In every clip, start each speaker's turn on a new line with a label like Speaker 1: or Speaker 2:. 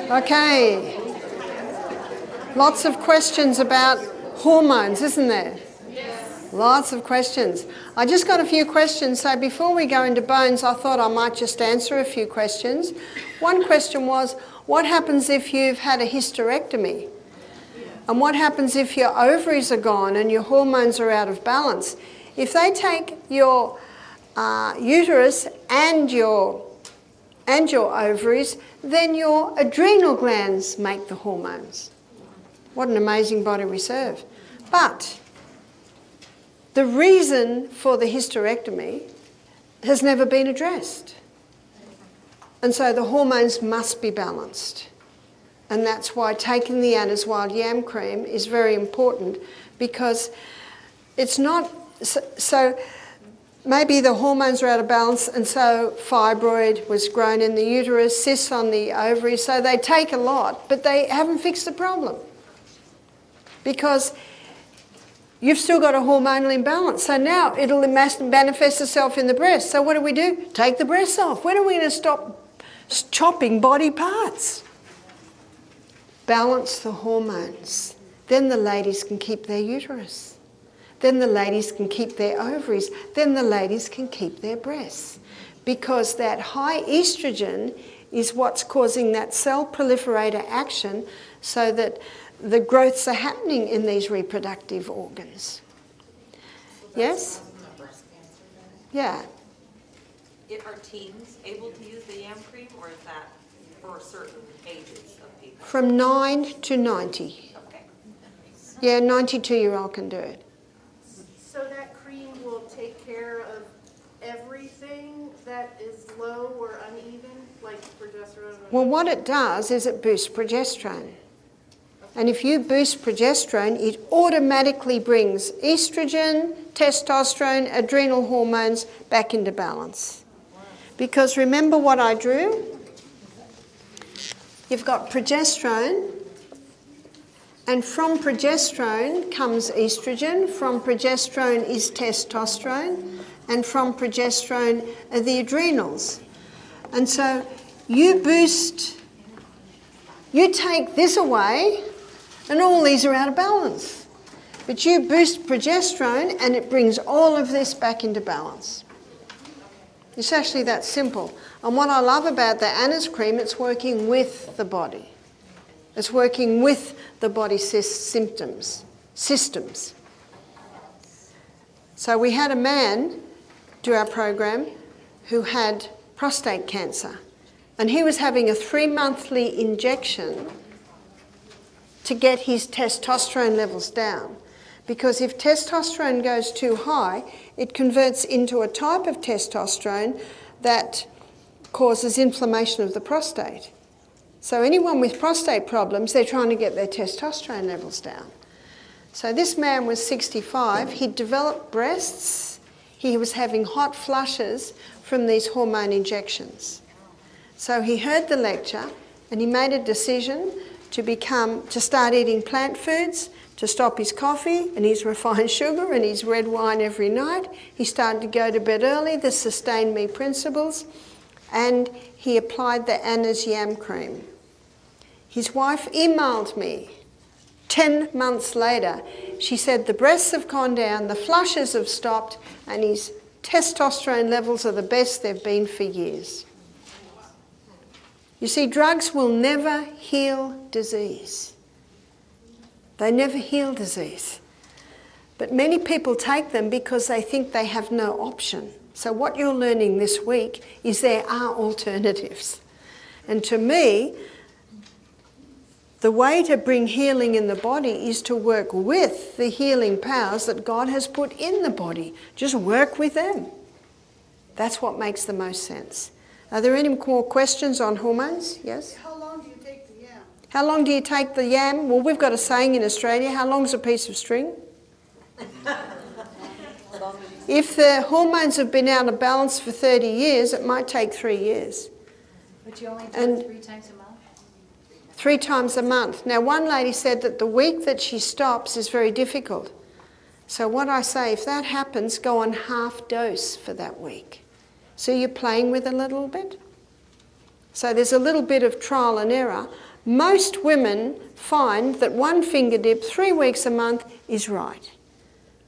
Speaker 1: Okay. Lots of questions about hormones, isn't there? Yes. Lots of questions. I just got a few questions, so before we go into bones, I thought I might just answer a few questions. One question was, what happens if you've had a hysterectomy? And what happens if your ovaries are gone and your hormones are out of balance? If they take your uterus and your ovaries, then your adrenal glands make the hormones. What an amazing body we serve. But the reason for the hysterectomy has never been addressed. And so the hormones must be balanced. And that's why taking the Anna's Wild Yam Cream is very important, because it's not... So maybe the hormones are out of balance, and so fibroid was grown in the uterus, cysts on the ovaries, so they take a lot, but they haven't fixed the problem. Because you've still got a hormonal imbalance. So now it'll manifest itself in the breast. So what do? Take the breasts off. When are we going to stop chopping body parts? Balance the hormones. Then the ladies can keep their uterus. Then the ladies can keep their ovaries. Then the ladies can keep their breasts. Because that high estrogen is what's causing that cell proliferator action, so that the growths are happening in these reproductive organs. Yes? Yeah.
Speaker 2: Are teens able to use the yam cream, or is that for certain ages of people?
Speaker 1: From 9 to 90.
Speaker 2: Okay.
Speaker 1: Yeah, 92-year-old can do it.
Speaker 3: So that cream will take care of everything that is low or uneven, like progesterone?
Speaker 1: Well, what it does is it boosts progesterone. And if you boost progesterone, it automatically brings estrogen, testosterone, adrenal hormones back into balance. Because remember what I drew? You've got progesterone, and from progesterone comes estrogen, from progesterone is testosterone, and from progesterone are the adrenals. And so you take this away, and all these are out of balance. But you boost progesterone and it brings all of this back into balance. It's actually that simple. And what I love about the Anna's cream, it's working with the body. It's working with the body systems. So we had a man do our program who had prostate cancer. And he was having a 3-monthly injection to get his testosterone levels down. Because if testosterone goes too high, it converts into a type of testosterone that causes inflammation of the prostate. So anyone with prostate problems, they're trying to get their testosterone levels down. So this man was 65, he'd developed breasts, he was having hot flushes from these hormone injections. So he heard the lecture and he made a decision to start eating plant foods, to stop his coffee and his refined sugar and his red wine every night. He started to go to bed early, the Sustain Me principles, and he applied the Anna's Yam Cream. His wife emailed me 10 months later. She said the breasts have gone down, the flushes have stopped, and his testosterone levels are the best they've been for years. You see, drugs will never heal disease. They never heal disease. But many people take them because they think they have no option. So what you're learning this week is there are alternatives. And to me, the way to bring healing in the body is to work with the healing powers that God has put in the body. Just work with them. That's what makes the most sense. Are there any more questions on hormones? Yes?
Speaker 3: How long do you take the yam?
Speaker 1: How long do you take the yam? Well, we've got a saying in Australia, how long's a piece of string? If the hormones have been out of balance for 30 years, it might take 3 years.
Speaker 4: But you only do it 3 times a month?
Speaker 1: 3 times a month. Now, one lady said that the week that she stops is very difficult. So what I say, if that happens, go on half dose for that week. So you're playing with a little bit. So there's a little bit of trial and error, Most women find that one finger dip 3 weeks a month is right.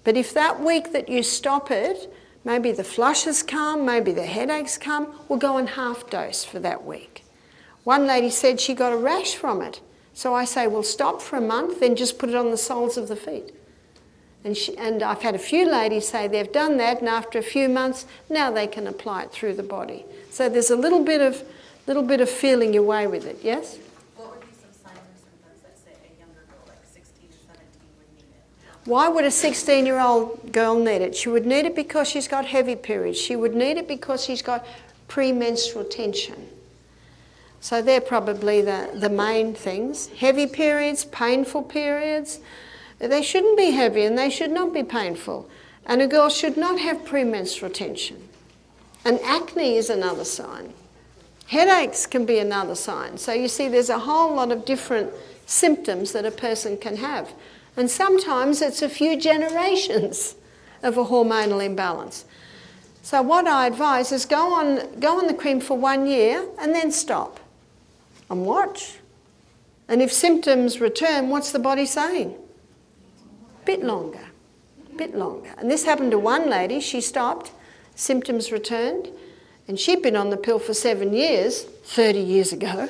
Speaker 1: But if that week that you stop it, maybe the flushes come, maybe the headaches come, we'll go on half dose for that week. One lady said she got a rash from it. So I say, well, stop for a month, then just put it on the soles of the feet. And I've had a few ladies say they've done that, and after a few months, now they can apply it through the body. So there's a little bit of feeling your way with it, yes?
Speaker 2: What would be some signs or symptoms that say a younger girl, like 16 or 17, would need it?
Speaker 1: Why would a 16-year-old girl need it? She would need it because she's got heavy periods. She would need it because she's got premenstrual tension. So they're probably the main things. Heavy periods, painful periods. They shouldn't be heavy and they should not be painful. And a girl should not have premenstrual tension. And acne is another sign. Headaches can be another sign. So you see there's a whole lot of different symptoms that a person can have. And sometimes it's a few generations of a hormonal imbalance. So what I advise is go on the cream for 1 year and then stop. And watch. And if symptoms return, what's the body saying? Bit longer, bit longer. And this happened to one lady. She stopped, symptoms returned, and she'd been on the pill for 7 years, 30 years ago.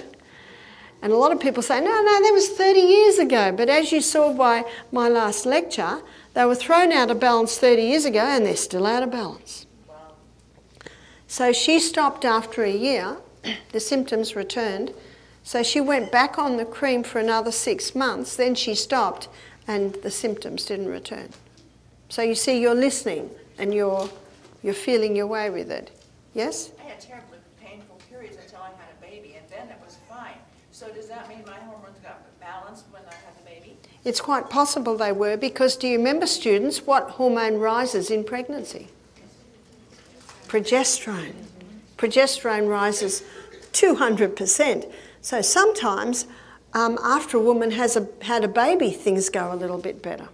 Speaker 1: And a lot of people say, no, that was 30 years ago. But as you saw by my last lecture, they were thrown out of balance 30 years ago and they're still out of balance.
Speaker 2: Wow.
Speaker 1: So she stopped after a year. The symptoms returned. So she went back on the cream for another 6 months, then she stopped and the symptoms didn't return. So you see, you're listening and you're feeling your way with it. Yes?
Speaker 5: I had terribly painful periods until I had a baby, and then it was fine. So does that mean my hormones got balanced when I had the baby?
Speaker 1: It's quite possible they were, because do you remember, students, what hormone rises in pregnancy? Progesterone. Progesterone rises 200%. So sometimes after a woman has had a baby, things go a little bit better.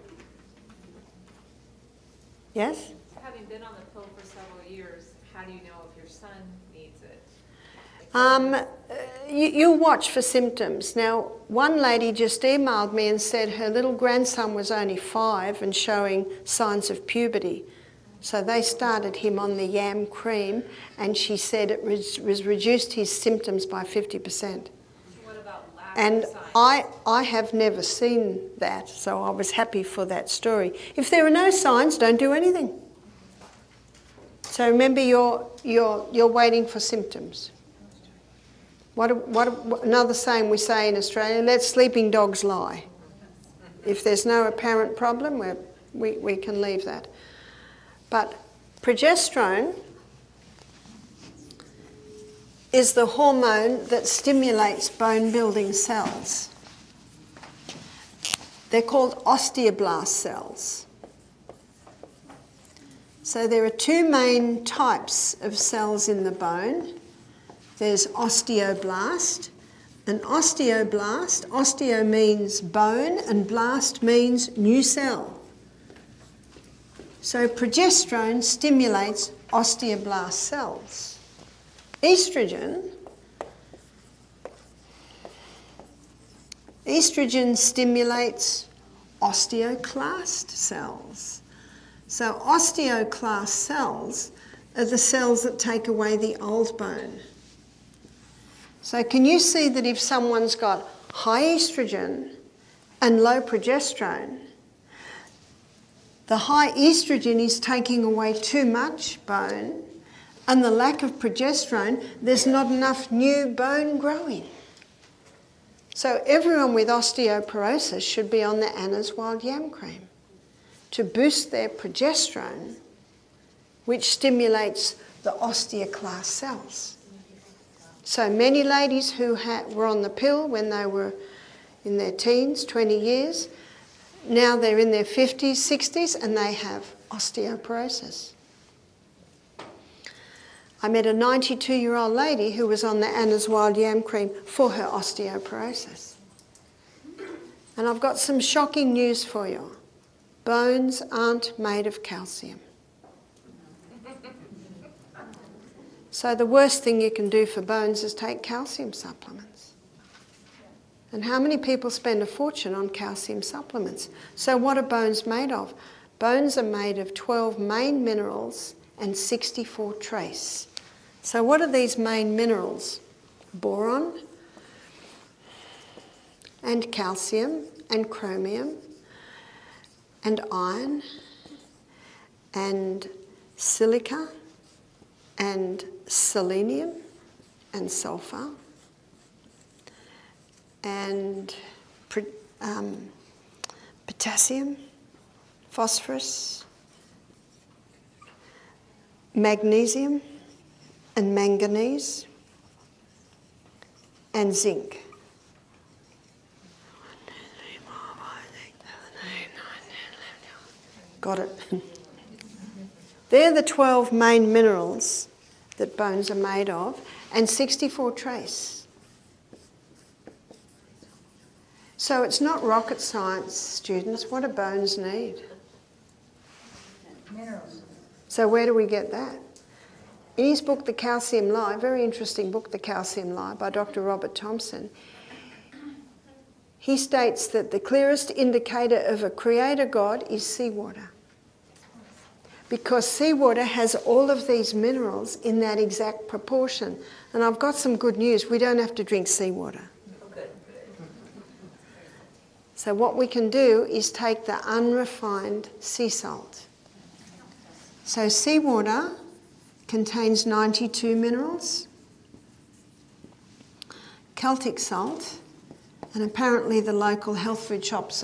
Speaker 1: Yes?
Speaker 6: Having been on the pill for several years, how do you know if your son needs it?
Speaker 1: You watch for symptoms. Now, one lady just emailed me and said her little grandson was only 5 and showing signs of puberty. So they started him on the yam cream, and she said it was reduced his symptoms by 50%.
Speaker 6: What about lack
Speaker 1: And
Speaker 6: of signs?
Speaker 1: I have never seen that, so I was happy for that story. If there are no signs, don't do anything. So remember, you're waiting for symptoms. What another saying we say in Australia: let sleeping dogs lie. If there's no apparent problem, we can leave that. But progesterone is the hormone that stimulates bone-building cells. They're called osteoblast cells. So there are 2 main types of cells in the bone. There's osteoblast. An osteoblast, osteo means bone and blast means new cell. So progesterone stimulates osteoblast cells. Estrogen stimulates osteoclast cells. So osteoclast cells are the cells that take away the old bone. So can you see that if someone's got high estrogen and low progesterone, the high estrogen is taking away too much bone, and the lack of progesterone, there's not enough new bone growing. So everyone with osteoporosis should be on the Anna's Wild Yam Cream to boost their progesterone, which stimulates the osteoclast cells. So many ladies who were on the pill when they were in their teens, 20 years, now they're in their 50s, 60s, and they have osteoporosis. I met a 92-year-old lady who was on the Anna's Wild Yam Cream for her osteoporosis. And I've got some shocking news for you. Bones aren't made of calcium. So the worst thing you can do for bones is take calcium supplements. And how many people spend a fortune on calcium supplements? So what are bones made of? Bones are made of 12 main minerals and 64 trace. So what are these main minerals? Boron and calcium and chromium and iron and silica and selenium and sulfur and potassium, phosphorus, magnesium and manganese and zinc. Got it. They're the 12 main minerals that bones are made of, and 64 trace. So it's not rocket science, students. What do bones need?
Speaker 4: Minerals.
Speaker 1: So where do we get that? In his book, The Calcium Lie, very interesting book, The Calcium Lie, by Dr. Robert Thompson, he states that the clearest indicator of a creator God is seawater. Because seawater has all of these minerals in that exact proportion. And I've got some good news. We don't have to drink seawater. So what we can do is take the unrefined sea salt. So seawater contains 92 minerals, Celtic salt, and apparently the local health food shops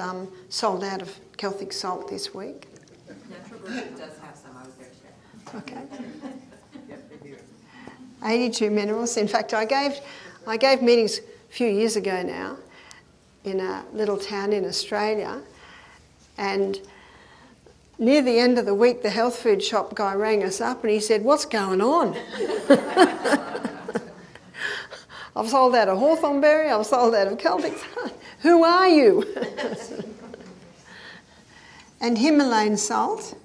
Speaker 1: sold out of Celtic salt this week.
Speaker 2: Natural Virgin does have some, I was there today.
Speaker 1: Okay. 82 minerals. In fact, I gave meetings a few years ago now in a little town in Australia, and near the end of the week, the health food shop guy rang us up and he said, "What's going on?" I've sold out of hawthornberry, I've sold out of Celtic. Who are you? And Himalayan salt,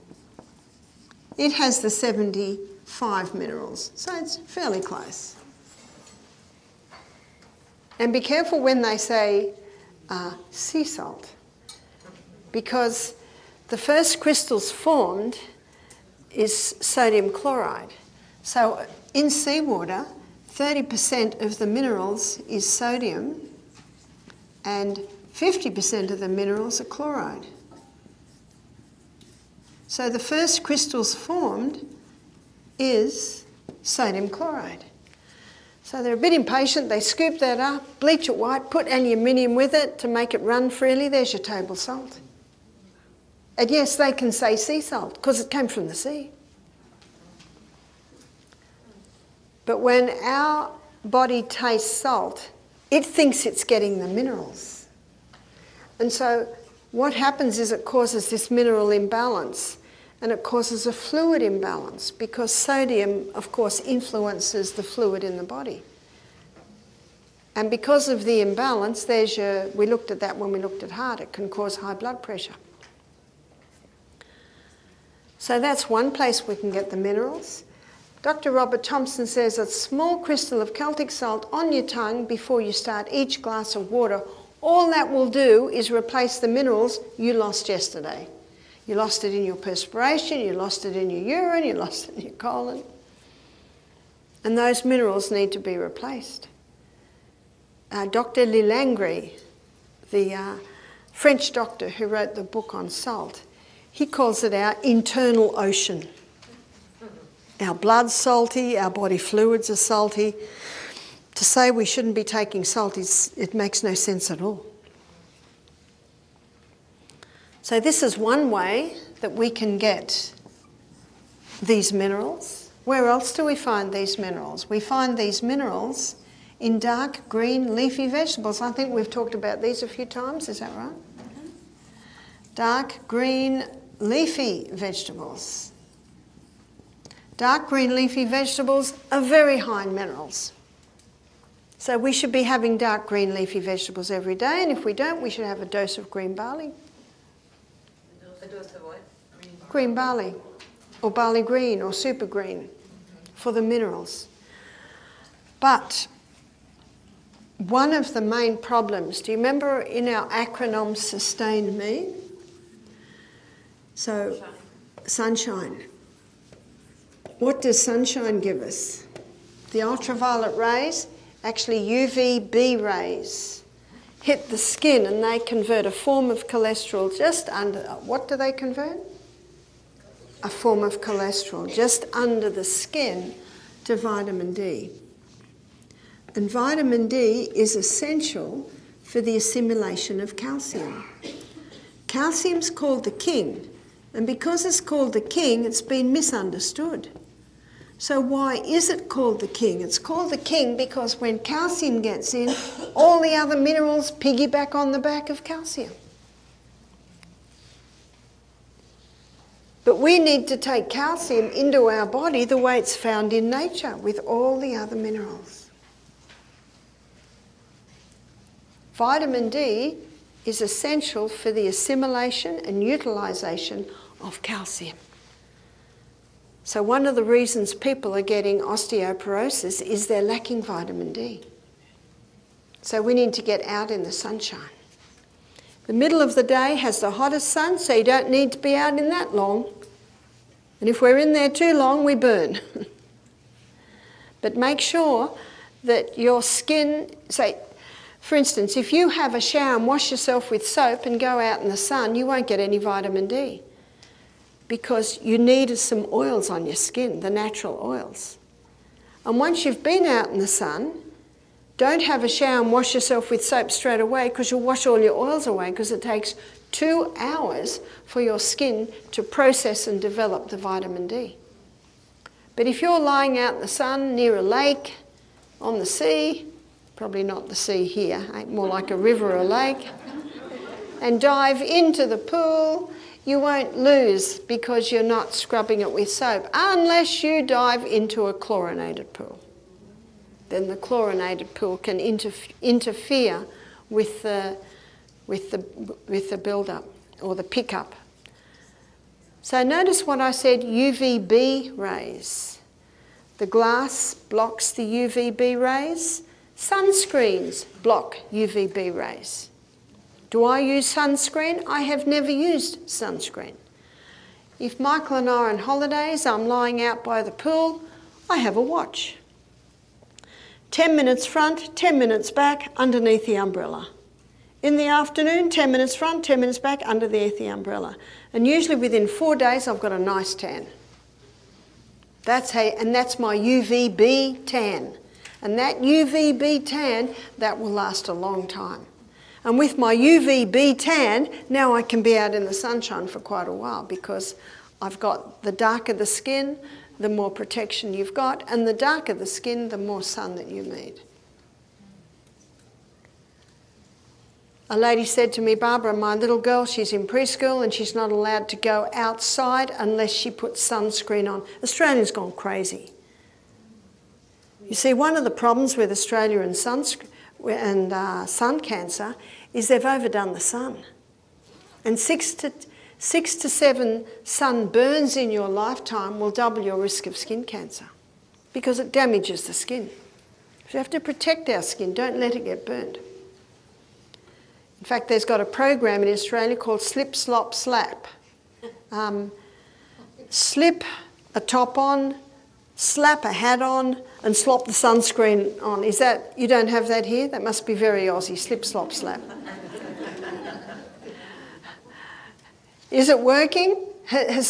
Speaker 1: it has the 75 minerals, so it's fairly close. And be careful when they say sea salt, because the first crystals formed is sodium chloride. So in seawater, 30% of the minerals is sodium and 50% of the minerals are chloride. So the first crystals formed is sodium chloride. So they're a bit impatient. They scoop that up, bleach it white, put aluminium with it to make it run freely. There's your table salt. And yes, they can say sea salt because it came from the sea. But when our body tastes salt, it thinks it's getting the minerals. And so what happens is it causes this mineral imbalance, and it causes a fluid imbalance because sodium, of course, influences the fluid in the body. And because of the imbalance, we looked at that when we looked at heart, it can cause high blood pressure. So that's one place we can get the minerals. Dr. Robert Thompson says a small crystal of Celtic salt on your tongue before you start each glass of water, all that will do is replace the minerals you lost yesterday. You lost it in your perspiration, you lost it in your urine, you lost it in your colon. And those minerals need to be replaced. Dr. Lilangri, the French doctor who wrote the book on salt, he calls it our internal ocean. Our blood's salty, our body fluids are salty. To say we shouldn't be taking salt, it makes no sense at all. So this is one way that we can get these minerals. Where else do we find these minerals? We find these minerals in dark green leafy vegetables. I think we've talked about these a few times, is that right? Mm-hmm. Dark green leafy vegetables. Dark green leafy vegetables are very high in minerals. So we should be having dark green leafy vegetables every day, and if we don't, we should have a dose of green barley.
Speaker 2: A dose of what?
Speaker 1: Green barley, or barley green, or super green, for the minerals. But one of the main problems, do you remember in our acronym Sustain Me? So, sunshine. What does sunshine give us? The ultraviolet rays, actually UVB rays, hit the skin and they convert a form of cholesterol just under, what do they convert? A form of cholesterol just under the skin to vitamin D. And vitamin D is essential for the assimilation of calcium. Calcium's called the king, and because it's called the king, it's been misunderstood. So why is it called the king? It's called the king because when calcium gets in, all the other minerals piggyback on the back of calcium. But we need to take calcium into our body the way it's found in nature with all the other minerals. Vitamin D is essential for the assimilation and utilisation of calcium. So one of the reasons people are getting osteoporosis is they're lacking vitamin D. So we need to get out in the sunshine. The middle of the day has the hottest sun, so you don't need to be out in that long. And if we're in there too long, we burn. But make sure that your skin, say, for instance, if you have a shower and wash yourself with soap and go out in the sun, you won't get any vitamin D because you need some oils on your skin, the natural oils. And once you've been out in the sun, don't have a shower and wash yourself with soap straight away because you'll wash all your oils away because it takes 2 hours for your skin to process and develop the vitamin D. But if you're lying out in the sun near a lake, on the sea, probably not the sea here, more like a river or a lake, and dive into the pool, you won't lose because you're not scrubbing it with soap, unless you dive into a chlorinated pool. Then the chlorinated pool can interfere with the build-up or the pickup. So notice what I said, UVB rays. The glass blocks the UVB rays. Sunscreens block UVB rays. Do I use sunscreen? I have never used sunscreen. If Michael and I are on holidays, I'm lying out by the pool, I have a watch. 10 minutes front, 10 minutes back, underneath the umbrella. In the afternoon, 10 minutes front, 10 minutes back, underneath the umbrella. And usually within 4 days, I've got a nice tan. That's my UVB tan. And that UVB tan, that will last a long time. And with my UVB tan, now I can be out in the sunshine for quite a while because I've got the darker the skin, the more protection you've got, and the darker the skin, the more sun that you need. A lady said to me, Barbara, my little girl, she's in preschool and she's not allowed to go outside unless she puts sunscreen on. Australia's gone crazy. You see, one of the problems with Australia and sun cancer is they've overdone the sun. And 6 to 7 sun burns in your lifetime will double your risk of skin cancer because it damages the skin. So we have to protect our skin, don't let it get burned. In fact, there's got a program in Australia called Slip, Slop, Slap. Slip a top on, slap a hat on, and slop the sunscreen on. Is that, you don't have that here? That must be very Aussie, slip, slop, slap. Is it working? Has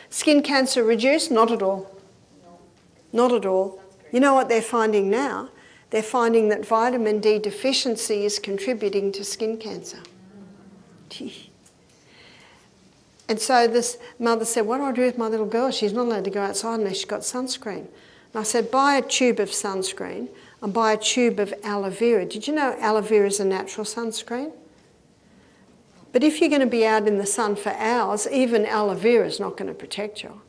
Speaker 1: skin cancer reduced? Not at all. Not at all. You know what they're finding now? They're finding that vitamin D deficiency is contributing to skin cancer. Gee. And so this mother said, what do I do with my little girl? She's not allowed to go outside unless she's got sunscreen. And I said, buy a tube of sunscreen and buy a tube of aloe vera. Did you know aloe vera is a natural sunscreen? But if you're going to be out in the sun for hours, even aloe vera is not going to protect you.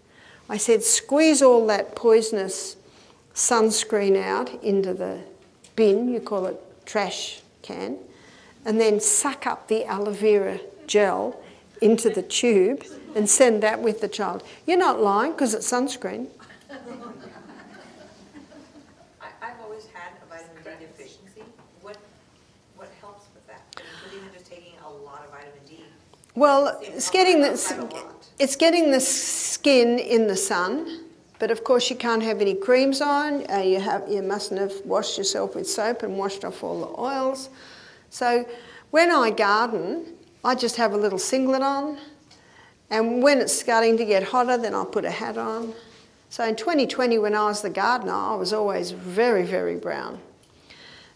Speaker 1: I said, squeeze all that poisonous sunscreen out into the bin, you call it trash can, and then suck up the aloe vera gel into the tube and send that with the child. You're not lying because it's sunscreen.
Speaker 5: I've always
Speaker 2: always had a vitamin D deficiency. What helps with that? I mean, could even just taking a lot of vitamin D.
Speaker 1: Well,
Speaker 2: It's
Speaker 1: getting the skin in the sun, but of course you can't have any creams on. You mustn't have washed yourself with soap and washed off all the oils. So when I garden, I just have a little singlet on, and when it's starting to get hotter, then I'll put a hat on. So in 2020, when I was the gardener, I was always very, very brown.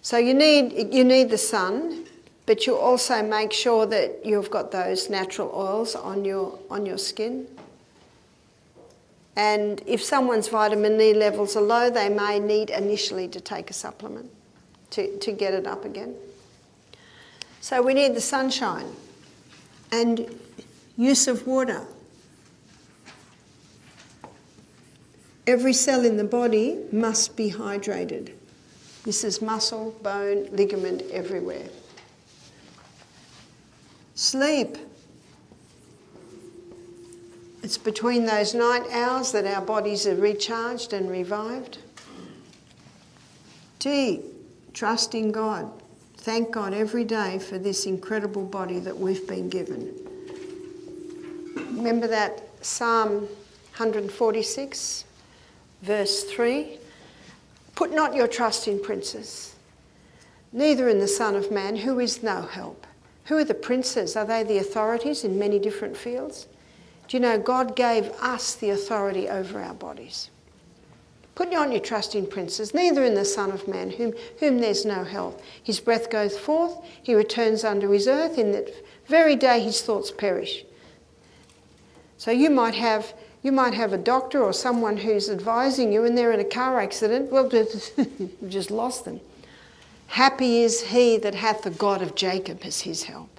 Speaker 1: So you need the sun, but you also make sure that you've got those natural oils on your skin. And if someone's vitamin D levels are low, they may need initially to take a supplement to get it up again. So we need the sunshine and use of water. Every cell in the body must be hydrated. This is muscle, bone, ligament, everywhere. Sleep. It's between those night hours that our bodies are recharged and revived. T, trust in God. Thank God every day for this incredible body that we've been given. Remember that Psalm 146, verse 3? Put not your trust in princes, neither in the Son of Man, who is no help. Who are the princes? Are they the authorities in many different fields? Do you know God gave us the authority over our bodies? Put not your trust in princes, neither in the Son of Man, whom there's no help. His breath goes forth, he returns unto his earth, in that very day his thoughts perish. So you might have a doctor or someone who's advising you and they're in a car accident. Well, you've just lost them. Happy is he that hath the God of Jacob as his help,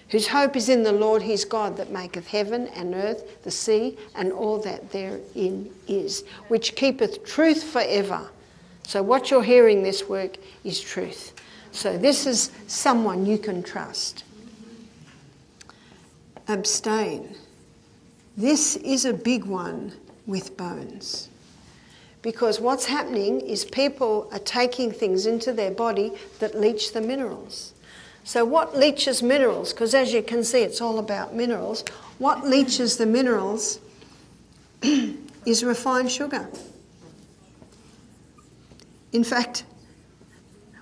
Speaker 1: whose hope is in the Lord his God, that maketh heaven and earth, the sea, and all that therein is, which keepeth truth forever. So what you're hearing this work is truth. So this is someone you can trust. Abstain. This is a big one with bones. Because what's happening is people are taking things into their body that leach the minerals. So what leaches minerals? Because as you can see, it's all about minerals. What leaches the minerals is refined sugar. In fact,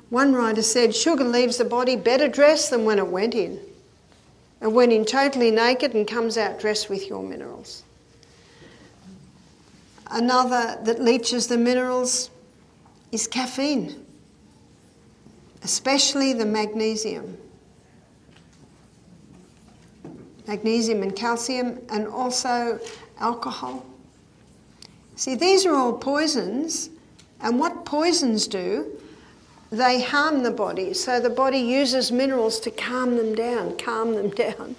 Speaker 1: one writer said, sugar leaves the body better dressed than when it went in. And went in totally naked and comes out dressed with your minerals. Another that leaches the minerals is caffeine, especially the magnesium. Magnesium and calcium, and also alcohol. See, these are all poisons, and what poisons do, they harm the body. So the body uses minerals to calm them down,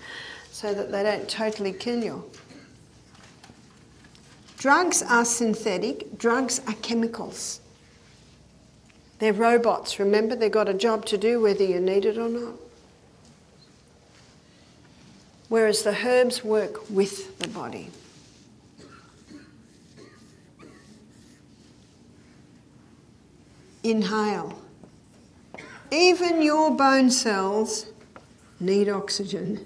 Speaker 1: so that they don't totally kill you. Drugs are synthetic, drugs are chemicals. They're robots, remember? They've got a job to do whether you need it or not. Whereas the herbs work with the body. Inhale. Even your bone cells need oxygen.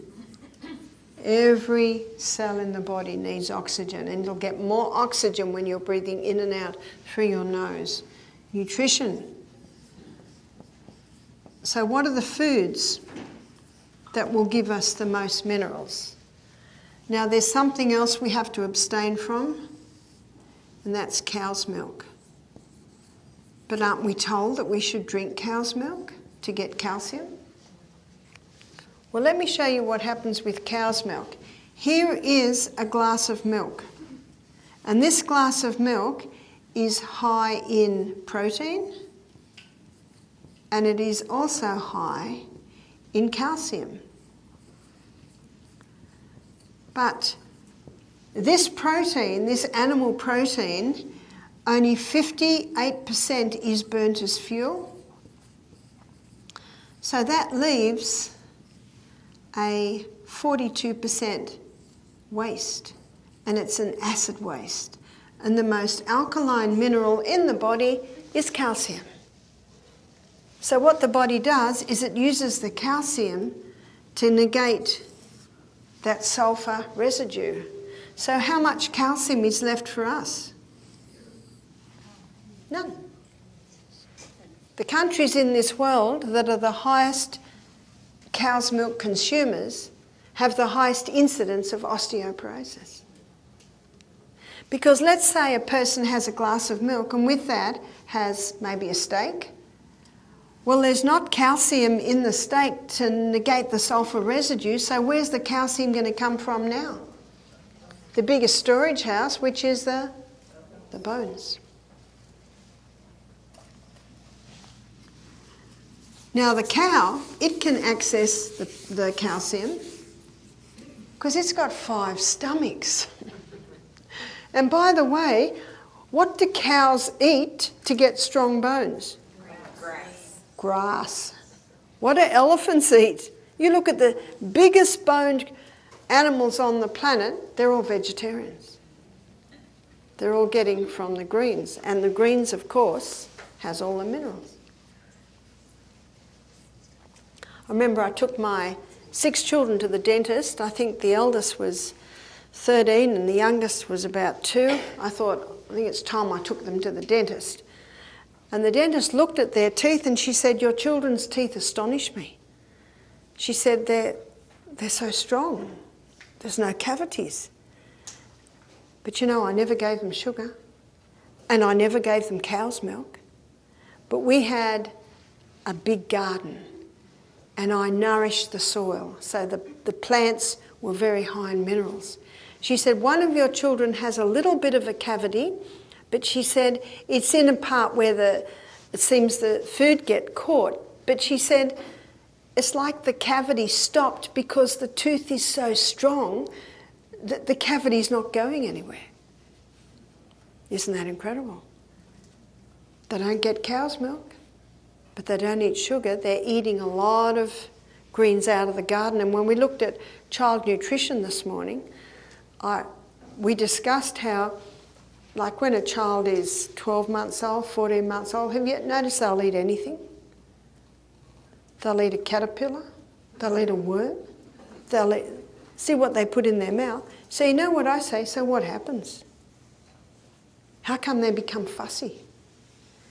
Speaker 1: Every cell in the body needs oxygen, and you'll get more oxygen when you're breathing in and out through your nose. Nutrition. So what are the foods that will give us the most minerals? Now there's something else we have to abstain from, and that's cow's milk. But aren't we told that we should drink cow's milk to get calcium? Well, let me show you what happens with cow's milk. Here is a glass of milk. And this glass of milk is high in protein, and it is also high in calcium. But this protein, this animal protein, only 58% is burnt as fuel. So that leaves a 42% waste, and it's an acid waste. And the most alkaline mineral in the body is calcium. So what the body does is it uses the calcium to negate that sulfur residue. So how much calcium is left for us? None. The countries in this world that are the highest cow's milk consumers have the highest incidence of osteoporosis. Because let's say a person has a glass of milk and with that has maybe a steak. Well, there's not calcium in the steak to negate the sulfur residue, so where's the calcium going to come from now? The biggest storage house, which is the bones. Now the cow, it can access the calcium because it's got 5 stomachs. And by the way, what do cows eat to get strong bones? Grass. What do elephants eat? You look at the biggest boned animals on the planet, they're all vegetarians. They're all getting from the greens. And the greens, of course, has all the minerals. I remember I took my 6 children to the dentist. I think the eldest was 13 and the youngest was about 2. I think it's time I took them to the dentist. And the dentist looked at their teeth and she said, "Your children's teeth astonish me." She said, they're so strong. There's no cavities. But you know, I never gave them sugar and I never gave them cow's milk. But we had a big garden and I nourished the soil. So the plants were very high in minerals. She said, "One of your children has a little bit of a cavity, but she said it's in a part where it seems the food get caught." But she said it's like the cavity stopped because the tooth is so strong that the cavity's not going anywhere. Isn't that incredible? They don't get cow's milk, but they don't eat sugar. They're eating a lot of greens out of the garden. And when we looked at child nutrition this morning, we discussed how, like when a child is 12 months old, 14 months old, have you noticed they'll eat anything? They'll eat a caterpillar, they'll eat a worm, see what they put in their mouth. So you know what I say, so what happens? How come they become fussy?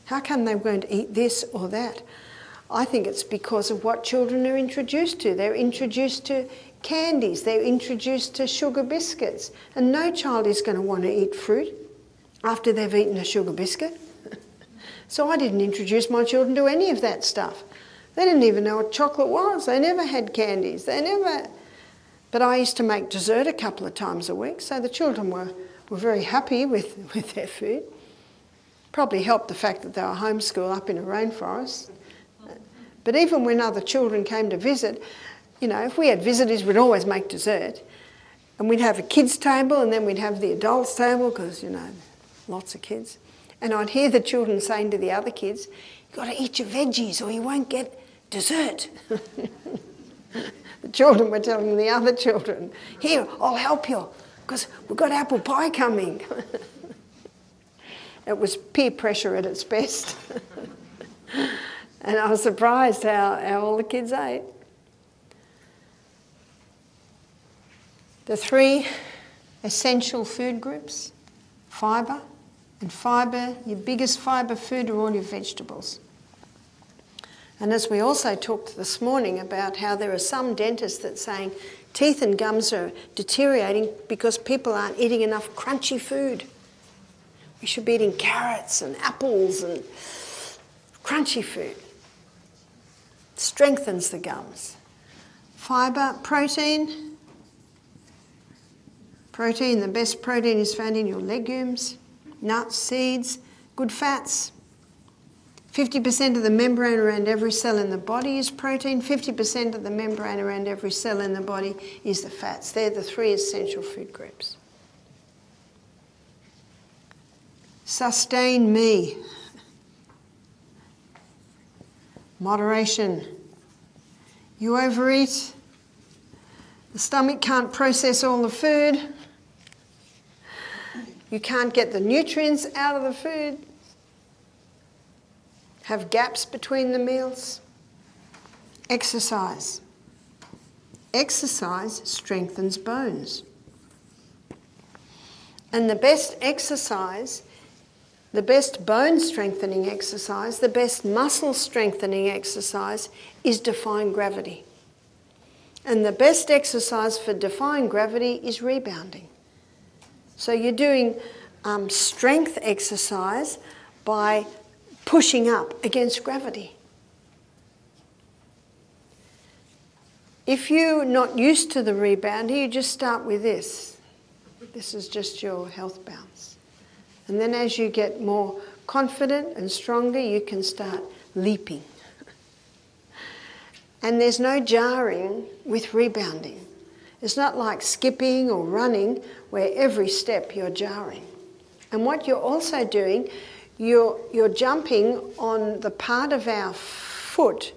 Speaker 1: How come they won't eat this or that? I think it's because of what children are introduced to. They're introduced to candies, they're introduced to sugar biscuits, and no child is going to want to eat fruit after they've eaten a sugar biscuit. So I didn't introduce my children to any of that stuff. They didn't even know what chocolate was. They never had candies. But I used to make dessert a couple of times a week, so the children were very happy with their food. Probably helped the fact that they were homeschooled up in a rainforest. But even when other children came to visit, you know, if we had visitors, we'd always make dessert. And we'd have a kids' table and then we'd have the adults' table because, you know, lots of kids. And I'd hear the children saying to the other kids, "You've got to eat your veggies or you won't get dessert." The children were telling the other children, "Here, I'll help you because we've got apple pie coming." It was peer pressure at its best. And I was surprised how all the kids ate. The 3 essential food groups: fibre. And fibre, your biggest fibre food are all your vegetables. And as we also talked this morning about how there are some dentists that saying teeth and gums are deteriorating because people aren't eating enough crunchy food. We should be eating carrots and apples and crunchy food. Strengthens the gums. Fibre, protein. Protein, the best protein is found in your legumes, nuts, seeds, good fats. 50% of the membrane around every cell in the body is protein. 50% of the membrane around every cell in the body is the fats. They're the 3 essential food groups. Sustain me. Moderation. You overeat. The stomach can't process all the food. You can't get the nutrients out of the food. have gaps between the meals? Exercise. Exercise strengthens bones. And the best exercise, the best bone strengthening exercise, the best muscle strengthening exercise is defying gravity. And the best exercise for defying gravity is rebounding. So you're doing strength exercise by pushing up against gravity. If you're not used to the rebounder, you just start with this. This is just your health bounce. And then as you get more confident and stronger, you can start leaping. And there's no jarring with rebounding. It's not like skipping or running where every step you're jarring. And what you're also doing, you're jumping on the part of our foot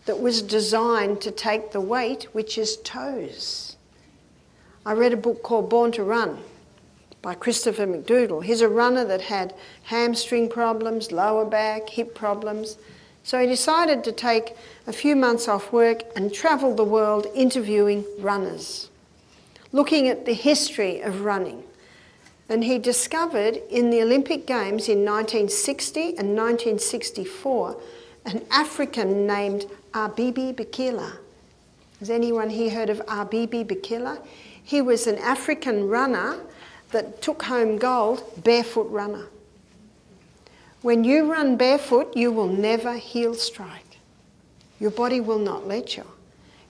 Speaker 1: that was designed to take the weight, which is toes. I read a book called Born to Run by Christopher McDougall. He's a runner that had hamstring problems, lower back, hip problems. So he decided to take a few months off work and travel the world interviewing runners, looking at the history of running. And he discovered in the Olympic Games in 1960 and 1964 an African named Abibi Bikila. Has anyone here heard of Abibi Bikila? He was an African runner that took home gold, barefoot runner. When you run barefoot, you will never heel strike. Your body will not let you.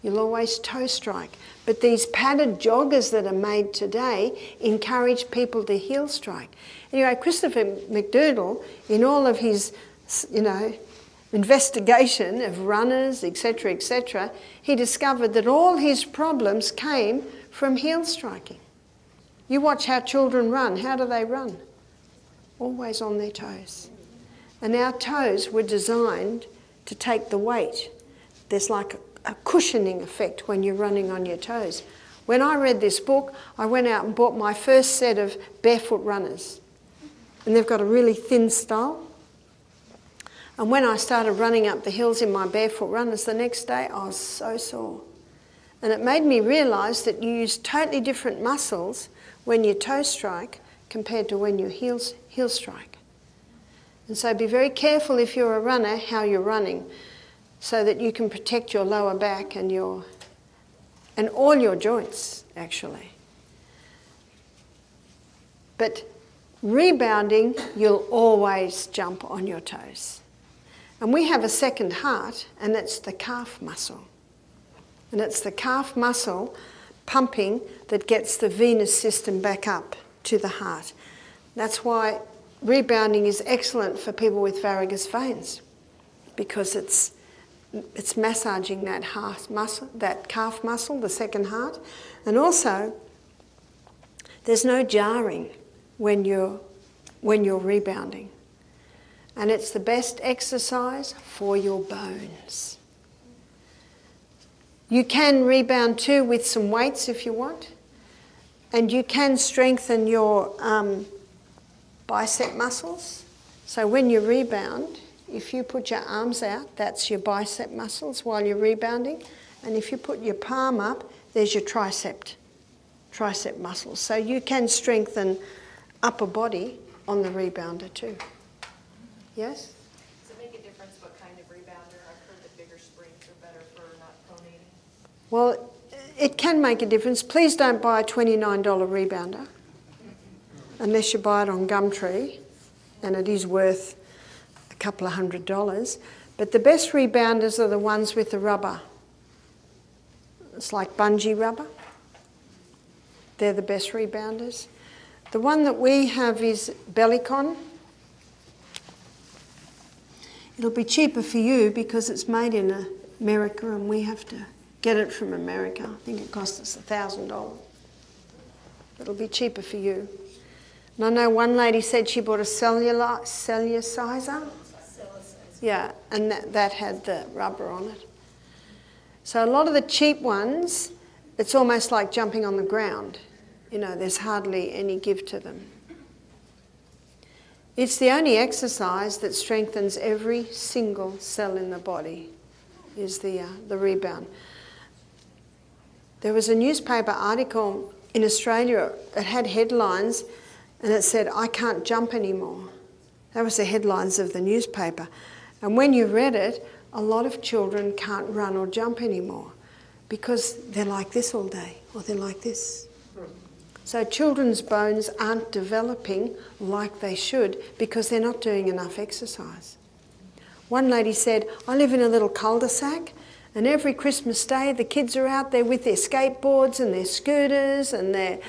Speaker 1: You'll always toe strike. But these padded joggers that are made today encourage people to heel strike. Anyway, Christopher McDougall, in all of his, investigation of runners, etc., he discovered that all his problems came from heel striking. You watch how children run. How do they run? Always on their toes. And our toes were designed to take the weight. There's like a cushioning effect when you're running on your toes. When I read this book, I went out and bought my first set of barefoot runners. And they've got a really thin sole. And when I started running up the hills in my barefoot runners the next day, I was so sore. And it made me realise that you use totally different muscles when you toe strike compared to when you heel strike. And so be very careful if you're a runner how you're running so that you can protect your lower back and all your joints, actually. But rebounding, you'll always jump on your toes. And we have a second heart, and it's the calf muscle. And it's the calf muscle pumping that gets the venous system back up to the heart. That's why rebounding is excellent for people with varicose veins, because it's massaging that heart muscle, that calf muscle, the second heart. And also, there's no jarring when you're rebounding. And it's the best exercise for your bones. You can rebound too with some weights if you want. And you can strengthen your bicep muscles. So when you rebound, if you put your arms out, that's your bicep muscles while you're rebounding. And if you put your palm up, there's your tricep muscles. So you can strengthen upper body on the rebounder too. Yes?
Speaker 5: Does it make a difference what kind of rebounder? I've heard that bigger springs are better for not pronating.
Speaker 1: Well, it can make a difference. Please don't buy a $29 rebounder unless you buy it on Gumtree, and it is worth a couple of $100. But the best rebounders are the ones with the rubber. It's like bungee rubber. They're the best rebounders. The one that we have is Bellicon. It'll be cheaper for you because it's made in America and we have to get it from America. I think it costs us $1,000. It'll be cheaper for you. And I know one lady said she bought a cellulosizer. Yeah, and that had the rubber on it. So a lot of the cheap ones, it's almost like jumping on the ground. There's hardly any give to them. It's the only exercise that strengthens every single cell in the body, is the rebound. There was a newspaper article in Australia, it had headlines, and it said, "I can't jump anymore." That was the headlines of the newspaper. And when you read it, a lot of children can't run or jump anymore because they're like this all day, or they're like this. So children's bones aren't developing like they should because they're not doing enough exercise. One lady said, "I live in a little cul-de-sac, and every Christmas Day the kids are out there with their skateboards and their scooters and their,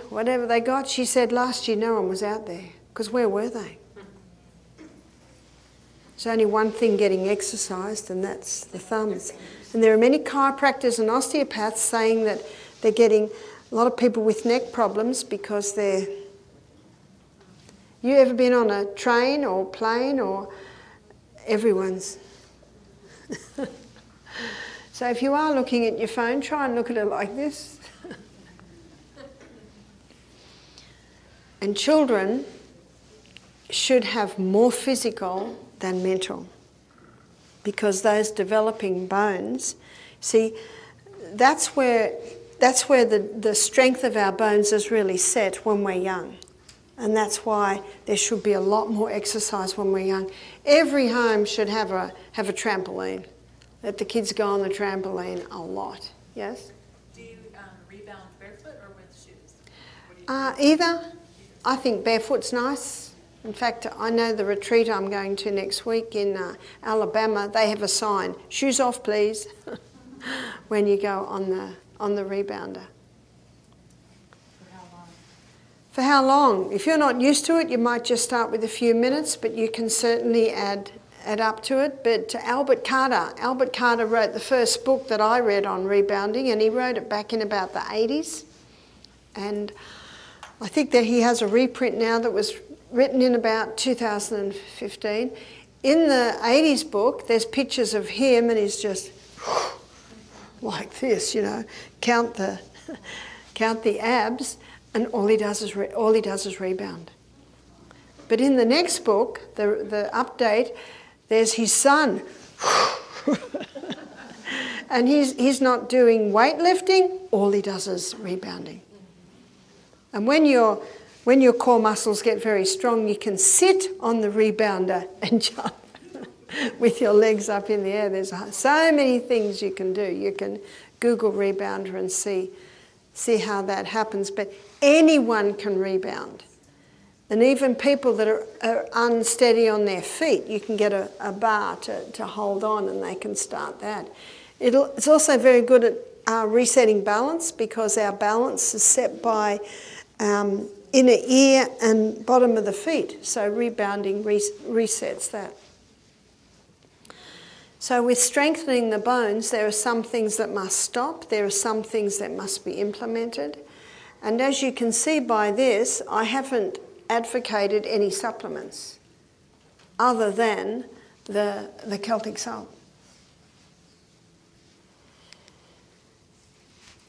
Speaker 1: whatever they got." She said, "Last year no one was out there, because where were they?" There's only one thing getting exercised, and that's the thumbs. And there are many chiropractors and osteopaths saying that they're getting a lot of people with neck problems because they're... You ever been on a train or plane or... Everyone's... So if you are looking at your phone, try and look at it like this. And children should have more physical than mental, because those developing bones, see, that's where the strength of our bones is really set when we're young. And that's why there should be a lot more exercise when we're young. Every home should have a trampoline. Let the kids go on the trampoline a lot. Yes?
Speaker 6: Do you rebound barefoot or with shoes?
Speaker 1: Either. I think barefoot's nice. In fact, I know the retreat I'm going to next week in Alabama, they have a sign, "Shoes off, please," when you go on the rebounder.
Speaker 4: For how long?
Speaker 1: For how long? If you're not used to it, you might just start with a few minutes, but you can certainly add up to it. But Albert Carter wrote the first book that I read on rebounding, and he wrote it back in about the 80s. And I think that he has a reprint now that was written in about 2015. In the 80s book, there's pictures of him, and he's just like this, count the abs, and all he does is rebound. But in the next book, the update, there's his son, and he's not doing weightlifting. All he does is rebounding. And when your core muscles get very strong, you can sit on the rebounder and jump with your legs up in the air. There's so many things you can do. You can Google rebounder and see how that happens. But anyone can rebound. And even people that are unsteady on their feet, you can get a bar to hold on, and they can start that. It's also very good at resetting balance, because our balance is set by inner ear and bottom of the feet. So rebounding resets that. So with strengthening the bones, there are some things that must stop. There are some things that must be implemented. And as you can see by this, I haven't advocated any supplements other than the Celtic salt.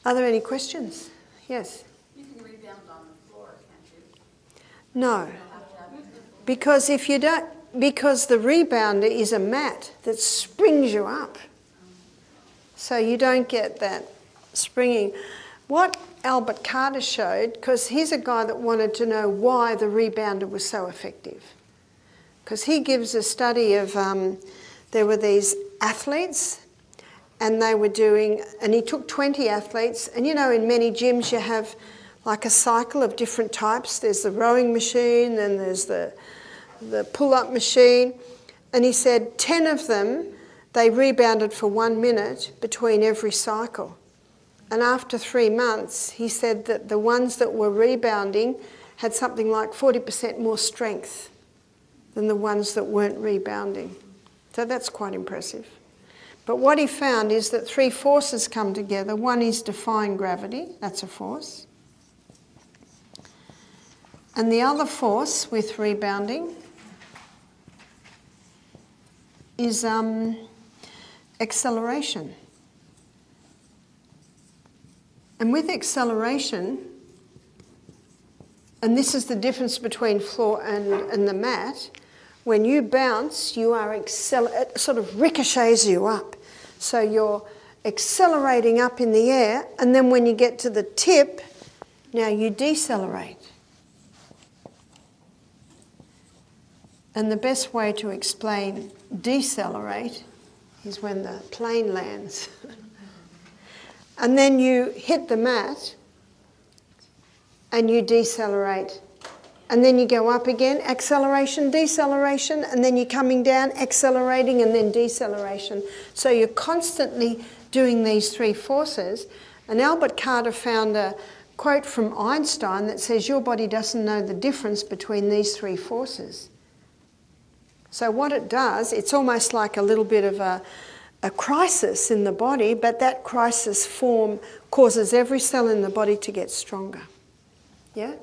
Speaker 1: Are there any questions? Yes?
Speaker 5: You can rebound on the floor, can't you?
Speaker 1: No. Because because the rebounder is a mat that springs you up. So you don't get that springing. What Albert Carter showed, because he's a guy that wanted to know why the rebounder was so effective. Because he gives a study of, there were these athletes, and they were doing, and he took 20 athletes, and in many gyms you have like a cycle of different types. There's the rowing machine, then there's the pull-up machine, and he said 10 of them, they rebounded for 1 minute between every cycle. And after 3 months, he said that the ones that were rebounding had something like 40% more strength than the ones that weren't rebounding. So that's quite impressive. But what he found is that 3 forces come together. One is defying gravity, that's a force. And the other force with rebounding is acceleration. And with acceleration, and this is the difference between floor and the mat, when you bounce, you are it sort of ricochets you up. So you're accelerating up in the air, and then when you get to the tip, now you decelerate. And the best way to explain decelerate is when the plane lands. And then you hit the mat and you decelerate. And then you go up again, acceleration, deceleration, and then you're coming down, accelerating, and then deceleration. So you're constantly doing these three forces. And Albert Carter found a quote from Einstein that says, your body doesn't know the difference between these three forces. So what it does, it's almost like a little bit of a crisis in the body, but that crisis form causes every cell in the body to get stronger. Yeah?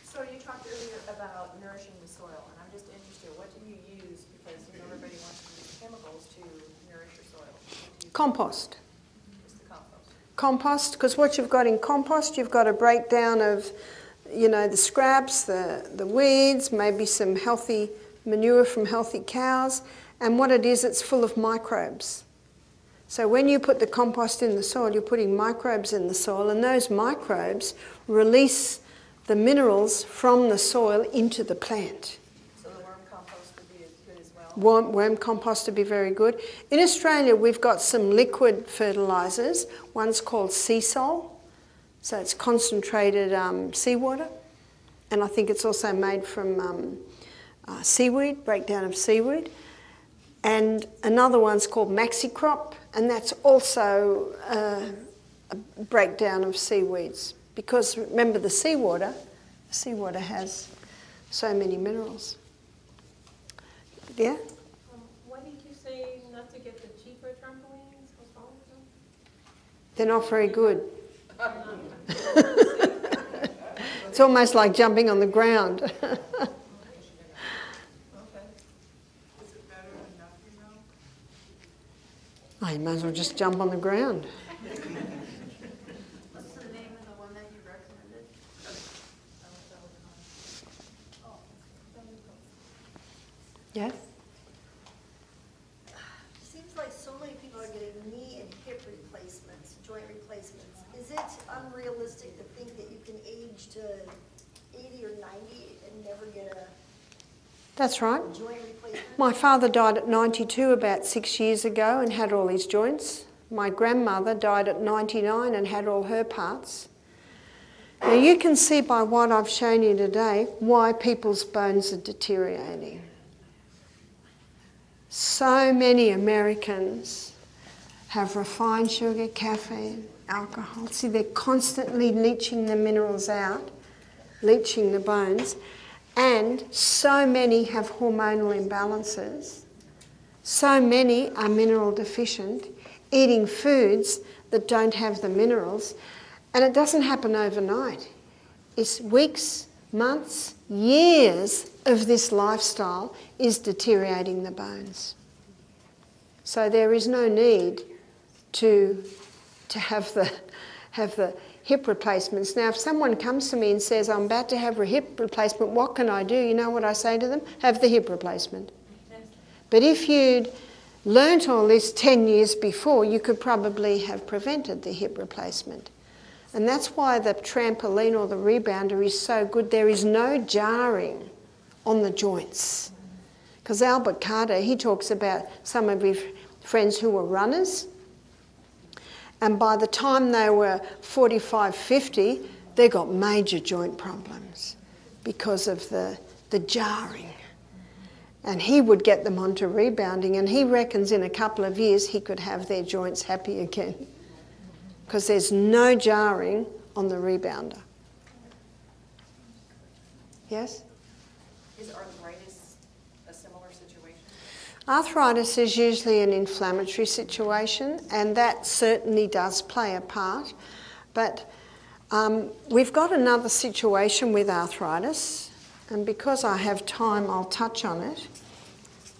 Speaker 4: So you talked earlier about nourishing the soil, and I'm just interested, what do you use? Because everybody wants to use chemicals to nourish your soil.
Speaker 1: Compost.
Speaker 4: Just the compost.
Speaker 1: Compost, because what you've got in compost, you've got a breakdown of, the scraps, the weeds, maybe some healthy manure from healthy cows, and what it is, it's full of microbes. So when you put the compost in the soil, you're putting microbes in the soil, and those microbes release the minerals from the soil into the plant.
Speaker 4: So the worm compost would be good as well?
Speaker 1: Worm compost would be very good. In Australia, we've got some liquid fertilisers. One's called sea sol, so it's concentrated seawater, and I think it's also made from seaweed, breakdown of seaweed. And another one's called maxi crop, and that's also a breakdown of seaweeds. Because remember, the seawater has so many minerals. Yeah?
Speaker 7: Why did you say not to get the cheaper trampolines? What's wrong with them?
Speaker 1: They're not very good. It's almost like jumping on the ground. Oh, you might as well just jump on the ground.
Speaker 3: What's the name of the one that you recommended?
Speaker 1: Yes?
Speaker 8: Seems like so many people are getting knee and hip replacements, joint replacements. Is it unrealistic to think that you can age to 80 or 90 and never get a
Speaker 1: That's right.
Speaker 8: joint replacement?
Speaker 1: My father died at 92 about 6 years ago and had all his joints. My grandmother died at 99 and had all her parts. Now you can see by what I've shown you today why people's bones are deteriorating. So many Americans have refined sugar, caffeine, alcohol. See, they're constantly leaching the minerals out, leaching the bones. And so many have hormonal imbalances. So many are mineral deficient, eating foods that don't have the minerals. And it doesn't happen overnight. It's weeks, months, years of this lifestyle is deteriorating the bones. So there is no need to have the hip replacements. Now, if someone comes to me and says, I'm about to have a hip replacement, what can I do? You know what I say to them? Have the hip replacement. But if you'd learnt all this 10 years before, you could probably have prevented the hip replacement. And that's why the trampoline or the rebounder is so good. There is no jarring on the joints. Because Albert Carter, he talks about some of his friends who were runners, and by the time they were 45, 50, they got major joint problems because of the jarring. And he would get them onto rebounding, and he reckons in a couple of years he could have their joints happy again because there's no jarring on the rebounder. Yes?
Speaker 5: Is arthritis a similar situation?
Speaker 1: Arthritis is usually an inflammatory situation, and that certainly does play a part. But we've got another situation with arthritis, and because I have time, I'll touch on it.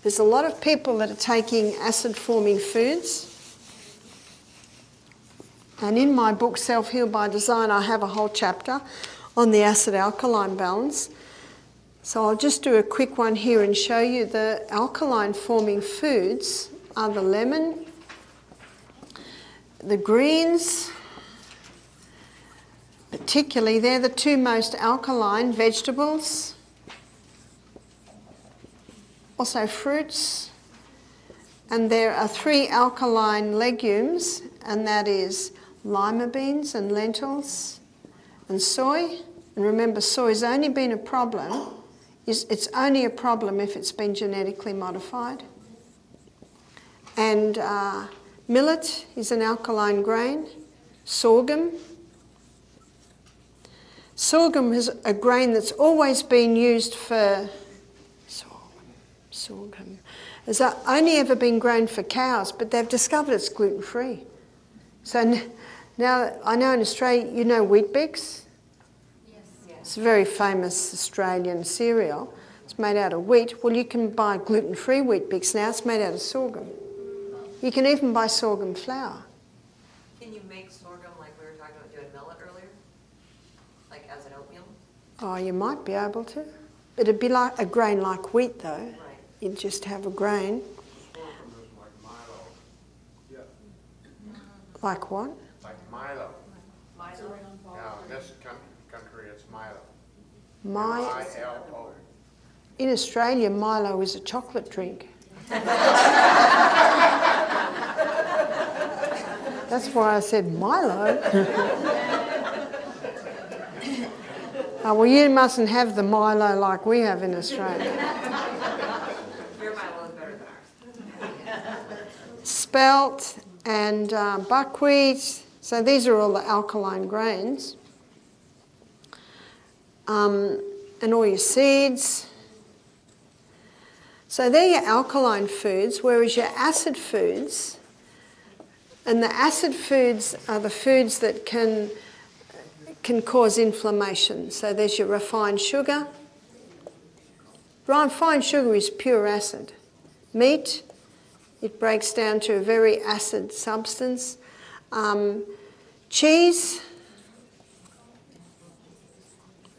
Speaker 1: There's a lot of people that are taking acid-forming foods. And in my book, Self-Heal by Design, I have a whole chapter on the acid-alkaline balance. So I'll just do a quick one here and show you the alkaline-forming foods are the lemon, the greens, particularly they're the two most alkaline vegetables, also fruits, and there are 3 alkaline legumes, and that is lima beans and lentils and soy. And remember, soy's only been a problem, it's only a problem if it's been genetically modified. And millet is an alkaline grain, sorghum. Sorghum is a grain that's always been used for sorghum. It's only ever been grown for cows, but they've discovered it's gluten-free. So now, I know in Australia, you know Weet-Bix? Yes. It's a very famous Australian cereal. It's made out of wheat. Well, you can buy gluten-free Weet-Bix now. It's made out of sorghum. You can even buy sorghum flour.
Speaker 2: Can you make sorghum like we were talking about doing millet earlier? Like as an oatmeal?
Speaker 1: Oh, you might be able to. It'd be like a grain like wheat, though.
Speaker 2: Right.
Speaker 1: You'd just have a grain. Like what?
Speaker 9: Like Milo. Now, in this country, it's Milo. M-I-L-O.
Speaker 1: In Australia, Milo is a chocolate drink. That's why I said Milo. Oh, well, you mustn't have the Milo like we have in Australia.
Speaker 2: Your Milo is better than ours.
Speaker 1: Spelt and buckwheat. So these are all the alkaline grains. And all your seeds. So they're your alkaline foods, whereas your acid foods, and the acid foods are the foods that can cause inflammation. So there's your refined sugar. Refined sugar is pure acid. Meat, it breaks down to a very acid substance. Cheese,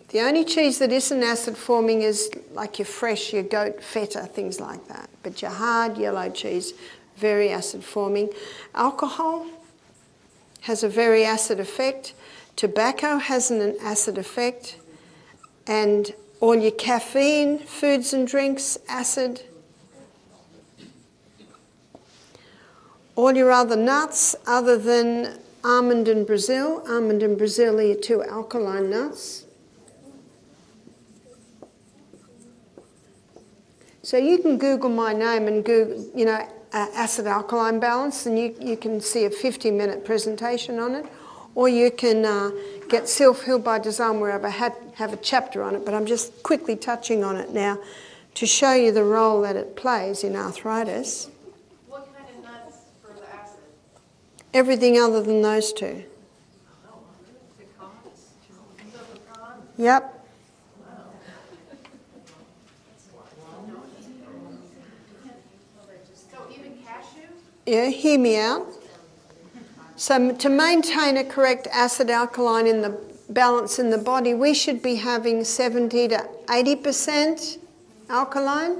Speaker 1: the only cheese that isn't acid forming is like your fresh, your goat feta, things like that. But your hard yellow cheese, very acid forming. Alcohol has a very acid effect. Tobacco has an acid effect. And all your caffeine, foods and drinks, acid. All your other nuts, other than almond and Brazil. Almond and Brazil are your 2 alkaline nuts. So you can Google my name and Google, acid-alkaline balance, and you can see a 50-minute presentation on it. Or you can get Self-Heal by Design, where I have a chapter on it, but I'm just quickly touching on it now to show you the role that it plays in arthritis.
Speaker 3: What kind of nuts for the acid?
Speaker 1: Everything other than those 2. Yep.
Speaker 3: So even cashew?
Speaker 1: Yeah, hear me out. So to maintain a correct acid-alkaline in the balance in the body, we should be having 70 to 80% alkaline.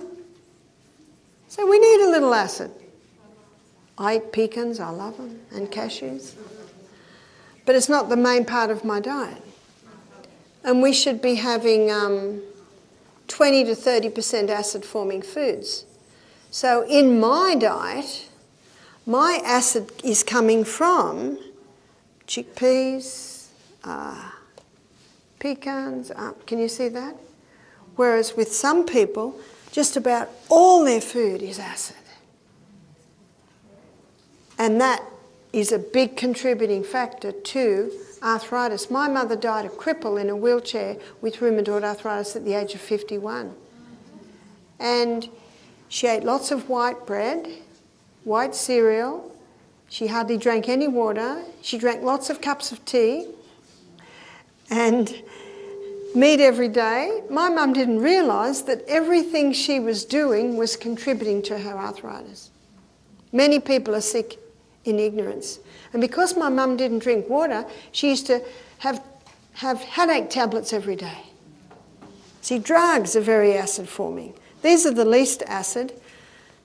Speaker 1: So we need a little acid. I eat pecans, I love them, and cashews. But it's not the main part of my diet. And we should be having 20 to 30% acid-forming foods. So in my diet, my acid is coming from chickpeas, pecans, can you see that? Whereas with some people, just about all their food is acid. And that is a big contributing factor to arthritis. My mother died a cripple in a wheelchair with rheumatoid arthritis at the age of 51. And she ate lots of white bread, white cereal. She hardly drank any water. She drank lots of cups of tea and meat every day. My mum didn't realise that everything she was doing was contributing to her arthritis. Many people are sick in ignorance. And because my mum didn't drink water, she used to have have headache tablets every day. See, drugs are very acid forming. These are the least acid,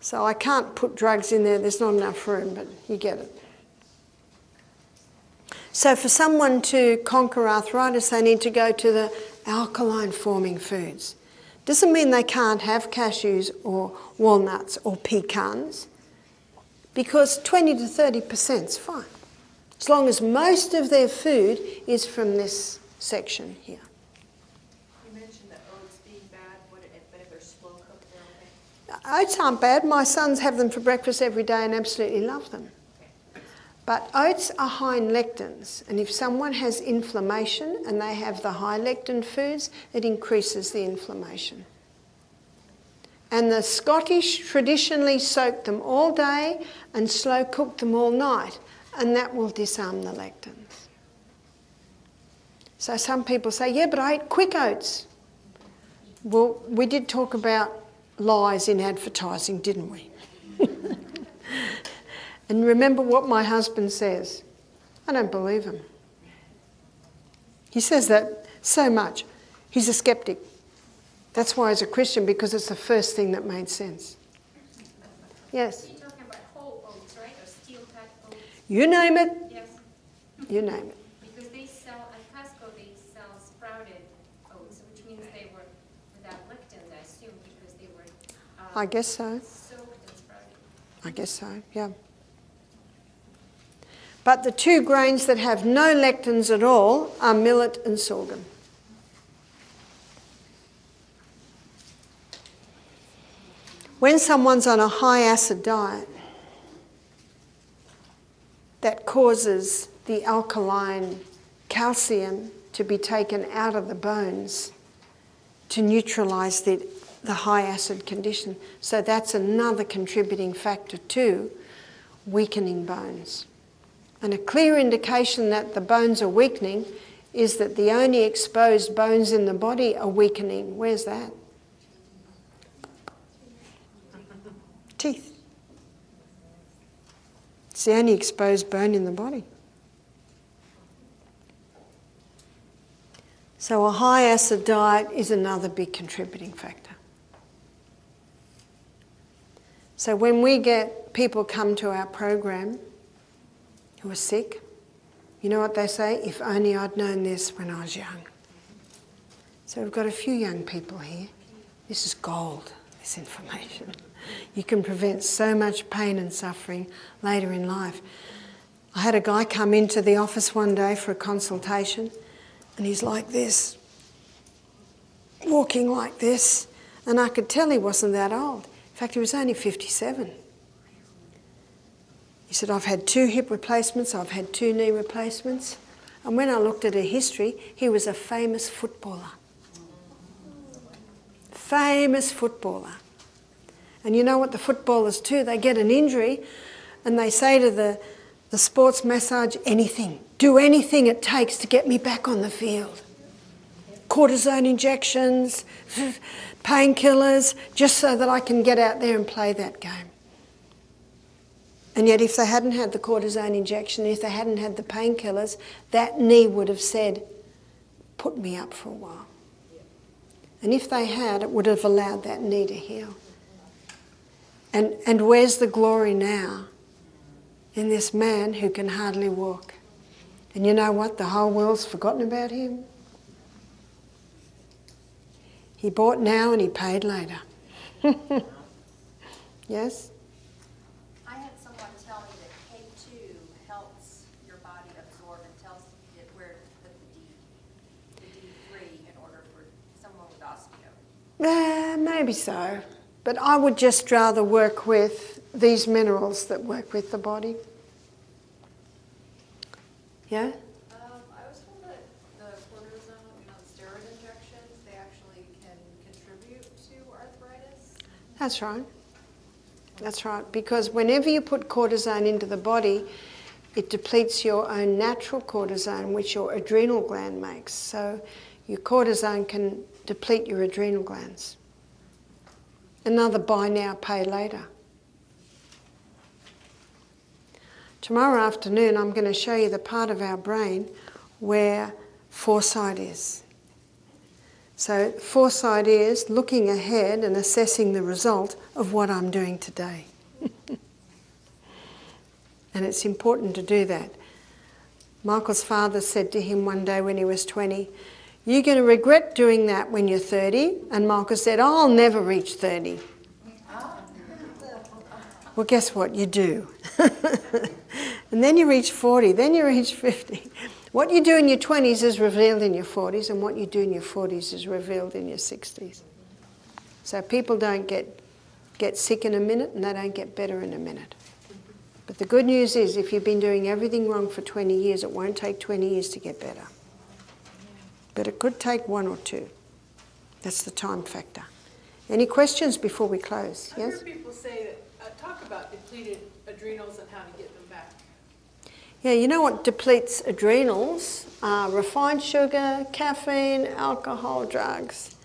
Speaker 1: so I can't put drugs in there. There's not enough room, but you get it. So for someone to conquer arthritis, they need to go to the alkaline forming foods. Doesn't mean they can't have cashews or walnuts or pecans, because 20 to 30% is fine, as long as most of their food is from this section here.
Speaker 4: You mentioned the oats being bad, but if they're slow cooked, they're okay?
Speaker 1: Oats aren't bad. My sons have them for breakfast every day and absolutely love them. But oats are high in lectins, and if someone has inflammation and they have the high lectin foods, it increases the inflammation. And the Scottish traditionally soak them all day and slow cook them all night, and that will disarm the lectins. So some people say, yeah, but I ate quick oats. Well, we did talk about lies in advertising, didn't we? And remember what my husband says. I don't believe him. He says that so much. He's a skeptic. That's why he's a Christian, because it's the first thing that made sense. Yes?
Speaker 7: You're talking about whole oats, right? Or steel-cut oats?
Speaker 1: You name it.
Speaker 7: Yes.
Speaker 1: You name it.
Speaker 7: Because they sell, at Costco, they sell sprouted oats, which means they were without lectins, I assume, because they were
Speaker 1: I guess so.
Speaker 7: soaked and sprouted.
Speaker 1: I guess so, yeah. But the two grains that have no lectins at all are millet and sorghum. When someone's on a high acid diet, that causes the alkaline calcium to be taken out of the bones to neutralise the high acid condition. So that's another contributing factor to weakening bones. And a clear indication that the bones are weakening is that the only exposed bones in the body are weakening. Where's that? Teeth. It's the only exposed bone in the body. So a high acid diet is another big contributing factor. So when we get people come to our program who are sick, you know what they say? If only I'd known this when I was young. So we've got a few young people here. This is gold, this information. You can prevent so much pain and suffering later in life. I had a guy come into the office one day for a consultation, and he's like this, walking like this, and I could tell he wasn't that old. In fact, he was only 57. He said, I've had 2 hip replacements, I've had 2 knee replacements. And when I looked at her history, he was a famous footballer. Famous footballer. And you know what the footballers do? They get an injury and they say to the sports massage, anything, do anything it takes to get me back on the field. Cortisone injections, painkillers, just so that I can get out there and play that game. And yet if they hadn't had the cortisone injection, if they hadn't had the painkillers, that knee would have said, put me up for a while. And if they had, it would have allowed that knee to heal. And where's the glory now in this man who can hardly walk? And you know what? The whole world's forgotten about him. He bought now and he paid later. Yes?
Speaker 4: I had someone tell me that K2 helps your body absorb and tells it where to put the D3 in order for someone with osteo.
Speaker 1: Maybe so. But I would just rather work with these minerals that work with the body. Yeah?
Speaker 4: I was told that the cortisone, steroid injections, they actually can contribute to arthritis.
Speaker 1: That's right. That's right. Because whenever you put cortisone into the body, it depletes your own natural cortisone, which your adrenal gland makes. So your cortisone can deplete your adrenal glands. Another buy now, pay later. Tomorrow afternoon I'm going to show you the part of our brain where foresight is. So foresight is looking ahead and assessing the result of what I'm doing today. And it's important to do that. Michael's father said to him one day when he was 20, "You're going to regret doing that when you're 30." And Michael said, "Oh, I'll never reach 30. Well, guess what? You do. And then you reach 40, then you reach 50. What you do in your 20s is revealed in your 40s, and what you do in your 40s is revealed in your 60s. So people don't get sick in a minute, and they don't get better in a minute. But the good news is, if you've been doing everything wrong for 20 years, it won't take 20 years to get better. But it could take 1 or 2. That's the time factor. Any questions before we close?
Speaker 10: I
Speaker 1: Yes?
Speaker 10: hear people say that, talk about depleted adrenals and how to get them back.
Speaker 1: Yeah, you know what depletes adrenals? Refined sugar, caffeine, alcohol, drugs.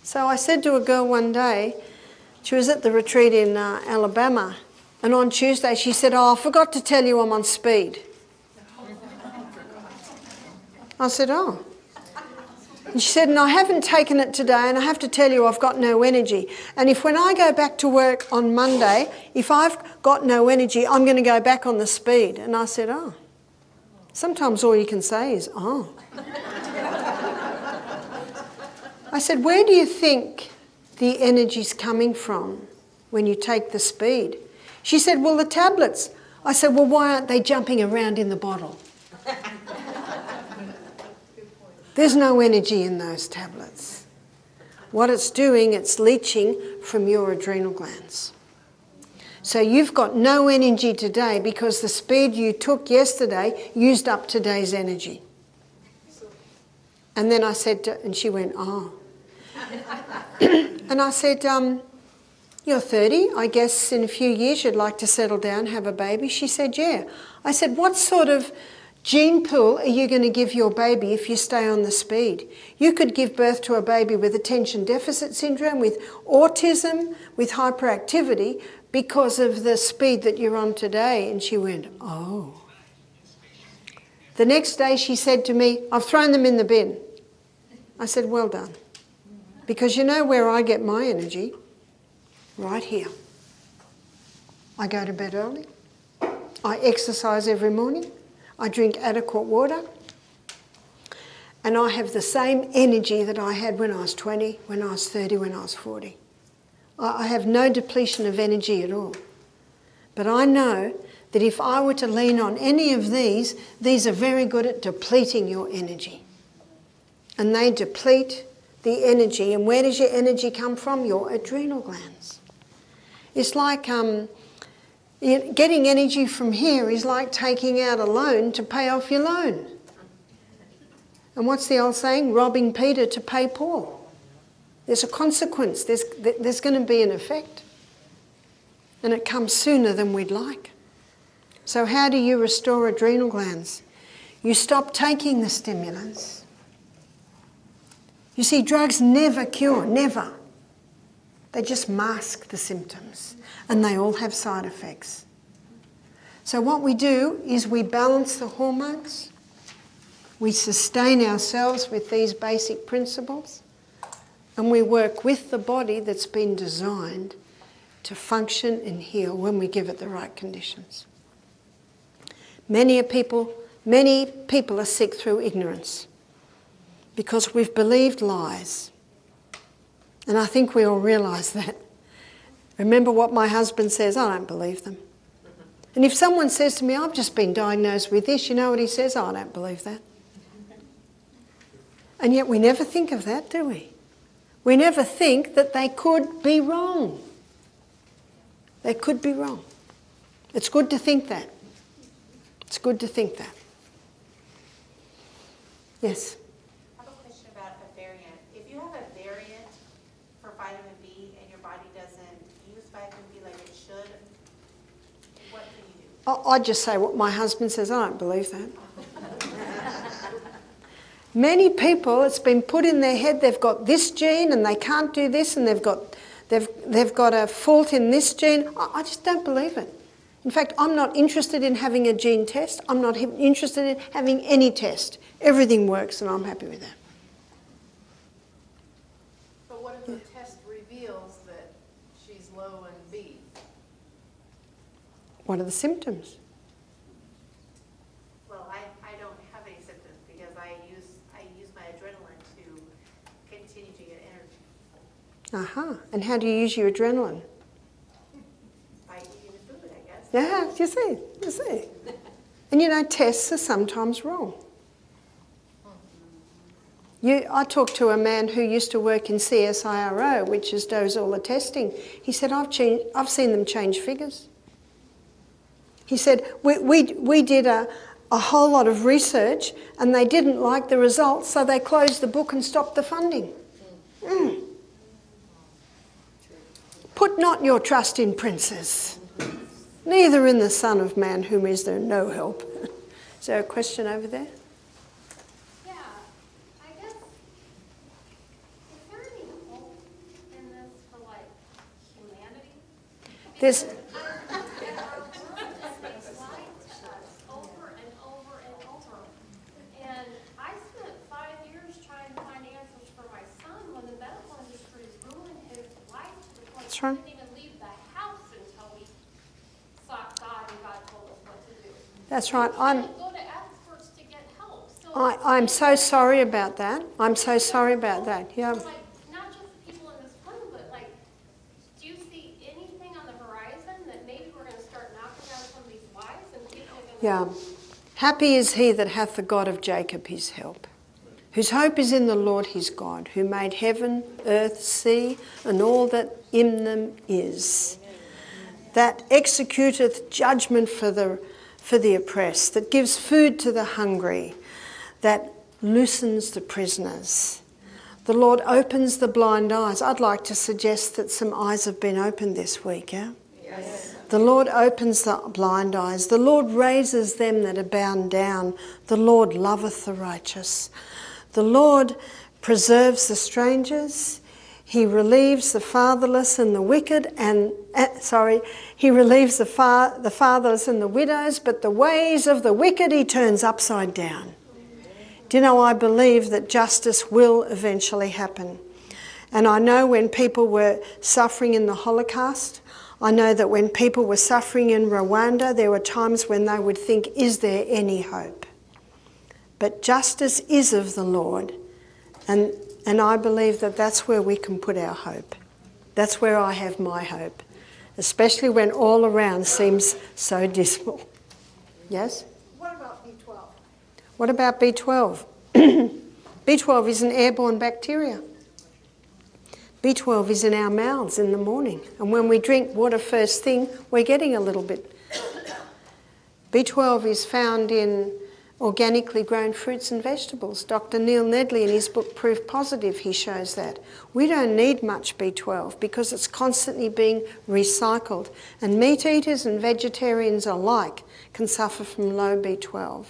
Speaker 1: So I said to a girl one day, she was at the retreat in Alabama, and on Tuesday she said, "Oh, I forgot to tell you I'm on speed." I said, "Oh." And she said, "And I haven't taken it today, and I have to tell you I've got no energy. And if when I go back to work on Monday, if I've got no energy, I'm going to go back on the speed." And I said, "Oh." Sometimes all you can say is, "Oh." I said, "Where do you think the energy's coming from when you take the speed?" She said, "Well, the tablets." I said, "Well, why aren't they jumping around in the bottle?" There's no energy in those tablets. What it's doing, it's leaching from your adrenal glands. So you've got no energy today because the speed you took yesterday used up today's energy. And then I said, and she went, "Oh." And I said, "You're 30, I guess in a few years you'd like to settle down, have a baby." She said, "Yeah." I said, "What sort of gene pool are you going to give your baby if you stay on the speed? You could give birth to a baby with attention deficit syndrome, with autism, with hyperactivity because of the speed that you're on today." And she went, "Oh." The next day she said to me, "I've thrown them in the bin." I said, "Well done." Because you know where I get my energy? Right here. I go to bed early. I exercise every morning. I drink adequate water. And I have the same energy that I had when I was 20, when I was 30, when I was 40. I have no depletion of energy at all. But I know that if I were to lean on any of these are very good at depleting your energy. And they deplete the energy. And where does your energy come from? Your adrenal glands. It's like getting energy from here is like taking out a loan to pay off your loan. And what's the old saying? Robbing Peter to pay Paul. There's a consequence. There's going to be an effect. And it comes sooner than we'd like. So how do you restore adrenal glands? You stop taking the stimulants. You see, drugs never cure, never. They just mask the symptoms, and they all have side effects. So what we do is we balance the hormones, we sustain ourselves with these basic principles, and we work with the body that's been designed to function and heal when we give it the right conditions. Many people are sick through ignorance because we've believed lies. And I think we all realise that. Remember what my husband says, I don't believe them. And if someone says to me, I've just been diagnosed with this, you know what he says? I don't believe that. And yet we never think of that, do we? We never think that they could be wrong. They could be wrong. It's good to think that. It's good to think that. Yes?
Speaker 5: I have a question about a variant. If you have a variant for vitamin B and your body doesn't use vitamin B like it should, what can you do?
Speaker 1: I'd just say what my husband says. I don't believe that. Many people, it's been put in their head they've got this gene and they can't do this, and they've got a fault in this gene. I just don't believe it. In fact, I'm not interested in having a gene test. I'm not interested in having any test. Everything works and I'm happy with that.
Speaker 3: But what if the test reveals that she's low in B?
Speaker 1: What are the symptoms?
Speaker 5: Well, I don't have any symptoms because I use my adrenaline to continue to get energy
Speaker 1: Aha. And how do you use your adrenaline?
Speaker 5: by eating the food, I guess.
Speaker 1: Yeah, you see. And you know, tests are sometimes wrong. I talked to a man who used to work in CSIRO, which does all the testing. He said, I've seen them change figures. He said, we did a whole lot of research and they didn't like the results, so they closed the book and stopped the funding. Mm. Put not your trust in princes, neither in the Son of Man, whom is there no help. Is there a question over there?
Speaker 7: Yeah, I guess, is there any hope in this for, like, humanity?
Speaker 1: There's,
Speaker 7: Our world is lied to us over and over and over. And I spent 5 years trying to find answers for my son when the medical industry ruined his life to the point
Speaker 1: That's
Speaker 7: he
Speaker 1: right.
Speaker 7: couldn't even leave the house until we sought God and God told us what to do.
Speaker 1: that's right.
Speaker 7: We couldn't go to experts to get help. So
Speaker 1: I'm so sorry about that. I'm so sorry about that. Yeah.
Speaker 7: like, not just the people in this room, but like, do you see anything on the horizon that maybe we're going to start knocking down some of these lies and people are going to...
Speaker 1: Yeah. Happy is he that hath the God of Jacob his help, whose hope is in the Lord his God, who made heaven, earth, sea, and all that in them is, that executeth judgment for the oppressed, that gives food to the hungry, that loosens the prisoners. The Lord opens the blind eyes. I'd like to suggest that some eyes have been opened this week, yeah? Yes. The Lord opens the blind eyes. The Lord raises them that are bound down. The Lord loveth the righteous. The Lord preserves the strangers. He relieves the fatherless and the wicked, he relieves the fatherless and the widows, but the ways of the wicked he turns upside down. Do you know, I believe that justice will eventually happen. And I know when people were suffering in the Holocaust, I know that when people were suffering in Rwanda, there were times when they would think, is there any hope? But justice is of the Lord, and I believe that that's where we can put our hope. That's where I have my hope, especially when all around seems so dismal. Yes?
Speaker 8: What about B12?
Speaker 1: What about B12? B12 is an airborne bacteria. B12 is in our mouths in the morning, and when we drink water first thing, we're getting a little bit. B12 is found in organically grown fruits and vegetables. Dr. Neil Nedley in his book Proof Positive, he shows that. We don't need much B12 because it's constantly being recycled, and meat eaters and vegetarians alike can suffer from low B12.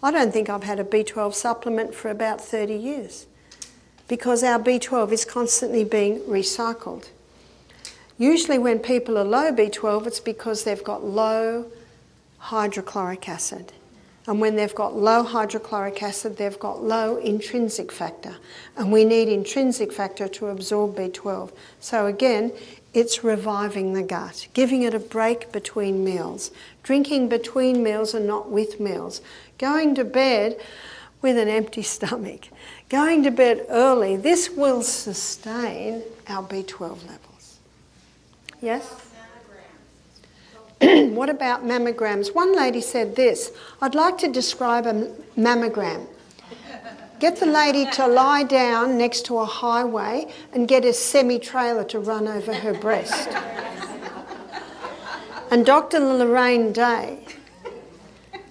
Speaker 1: I don't think I've had a B12 supplement for about 30 years because our B12 is constantly being recycled. Usually when people are low B12, it's because they've got low hydrochloric acid. And when they've got low hydrochloric acid, they've got low intrinsic factor. And we need intrinsic factor to absorb B12. So again, it's reviving the gut, giving it a break between meals, drinking between meals and not with meals, going to bed with an empty stomach, going to bed early. This will sustain our B12 levels. Yes? What about mammograms? One lady said this, I'd like to describe a mammogram. Get the lady to lie down next to a highway and get a semi-trailer to run over her breast. And Dr. Lorraine Day,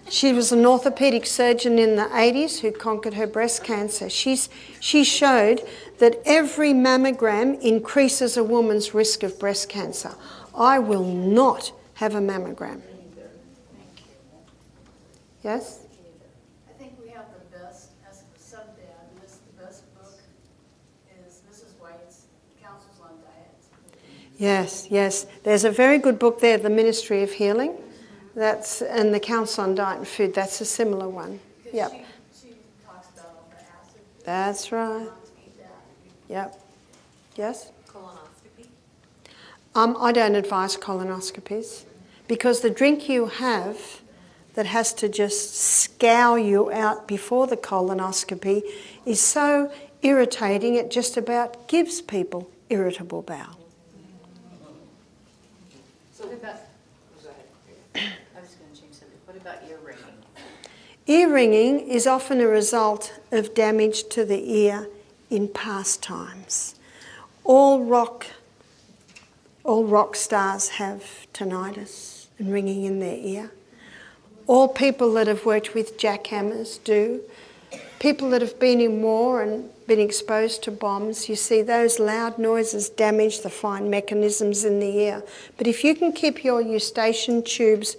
Speaker 1: she was an orthopaedic surgeon in the 80s who conquered her breast cancer. She showed that every mammogram increases a woman's risk of breast cancer. I will not have a mammogram. Yes?
Speaker 11: I think we have the best, as the sub-dad list, the best book is Mrs. White's Counsels on Diet.
Speaker 1: Yes, yes. There's a very good book there, The Ministry of Healing. and the Council on Diet and Food, that's a similar one. Yep.
Speaker 11: She talks about all the acid.
Speaker 1: That's right.
Speaker 11: Not to eat that.
Speaker 1: Yep. Yes?
Speaker 2: Colonoscopy?
Speaker 1: I don't advise colonoscopies because the drink you have that has to just scour you out before the colonoscopy is so irritating it just about gives people irritable bowel.
Speaker 11: So what about, I was going to change something. What about ear ringing?
Speaker 1: Ear ringing is often a result of damage to the ear in past times. All rock stars have tinnitus and ringing in their ear. All people that have worked with jackhammers do. People that have been in war and been exposed to bombs, you see those loud noises damage the fine mechanisms in the ear. But if you can keep your eustachian tubes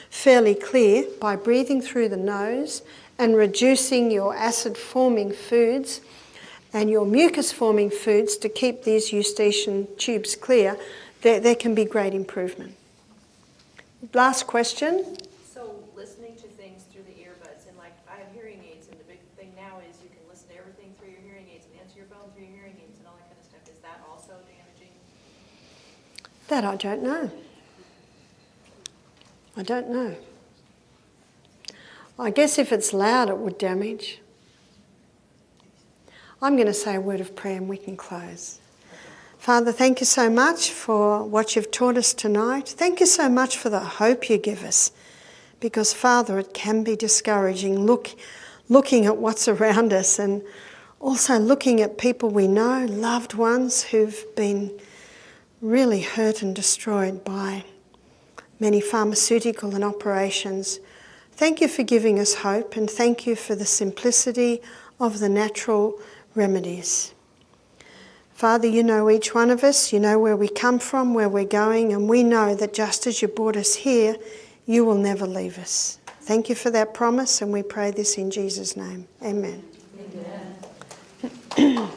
Speaker 1: fairly clear by breathing through the nose and reducing your acid-forming foods and your mucus-forming foods to keep these eustachian tubes clear, there can be great improvement. Last question.
Speaker 6: So listening to things through the earbuds, and like I have hearing aids, and the big thing now is you can listen to everything through your hearing aids and answer your phone through your hearing aids and all that kind of stuff. Is that also damaging?
Speaker 1: That I don't know. I don't know. I guess if it's loud it would damage. I'm going to say a word of prayer and we can close. Father, thank you so much for what you've taught us tonight. Thank you so much for the hope you give us. Because, Father, it can be discouraging looking at what's around us and also looking at people we know, loved ones who've been really hurt and destroyed by many pharmaceutical and operations. Thank you for giving us hope and thank you for the simplicity of the natural remedies. Father, you know each one of us, you know where we come from, where we're going, and we know that just as you brought us here, you will never leave us. Thank you for that promise, and we pray this in Jesus' name. Amen. Amen.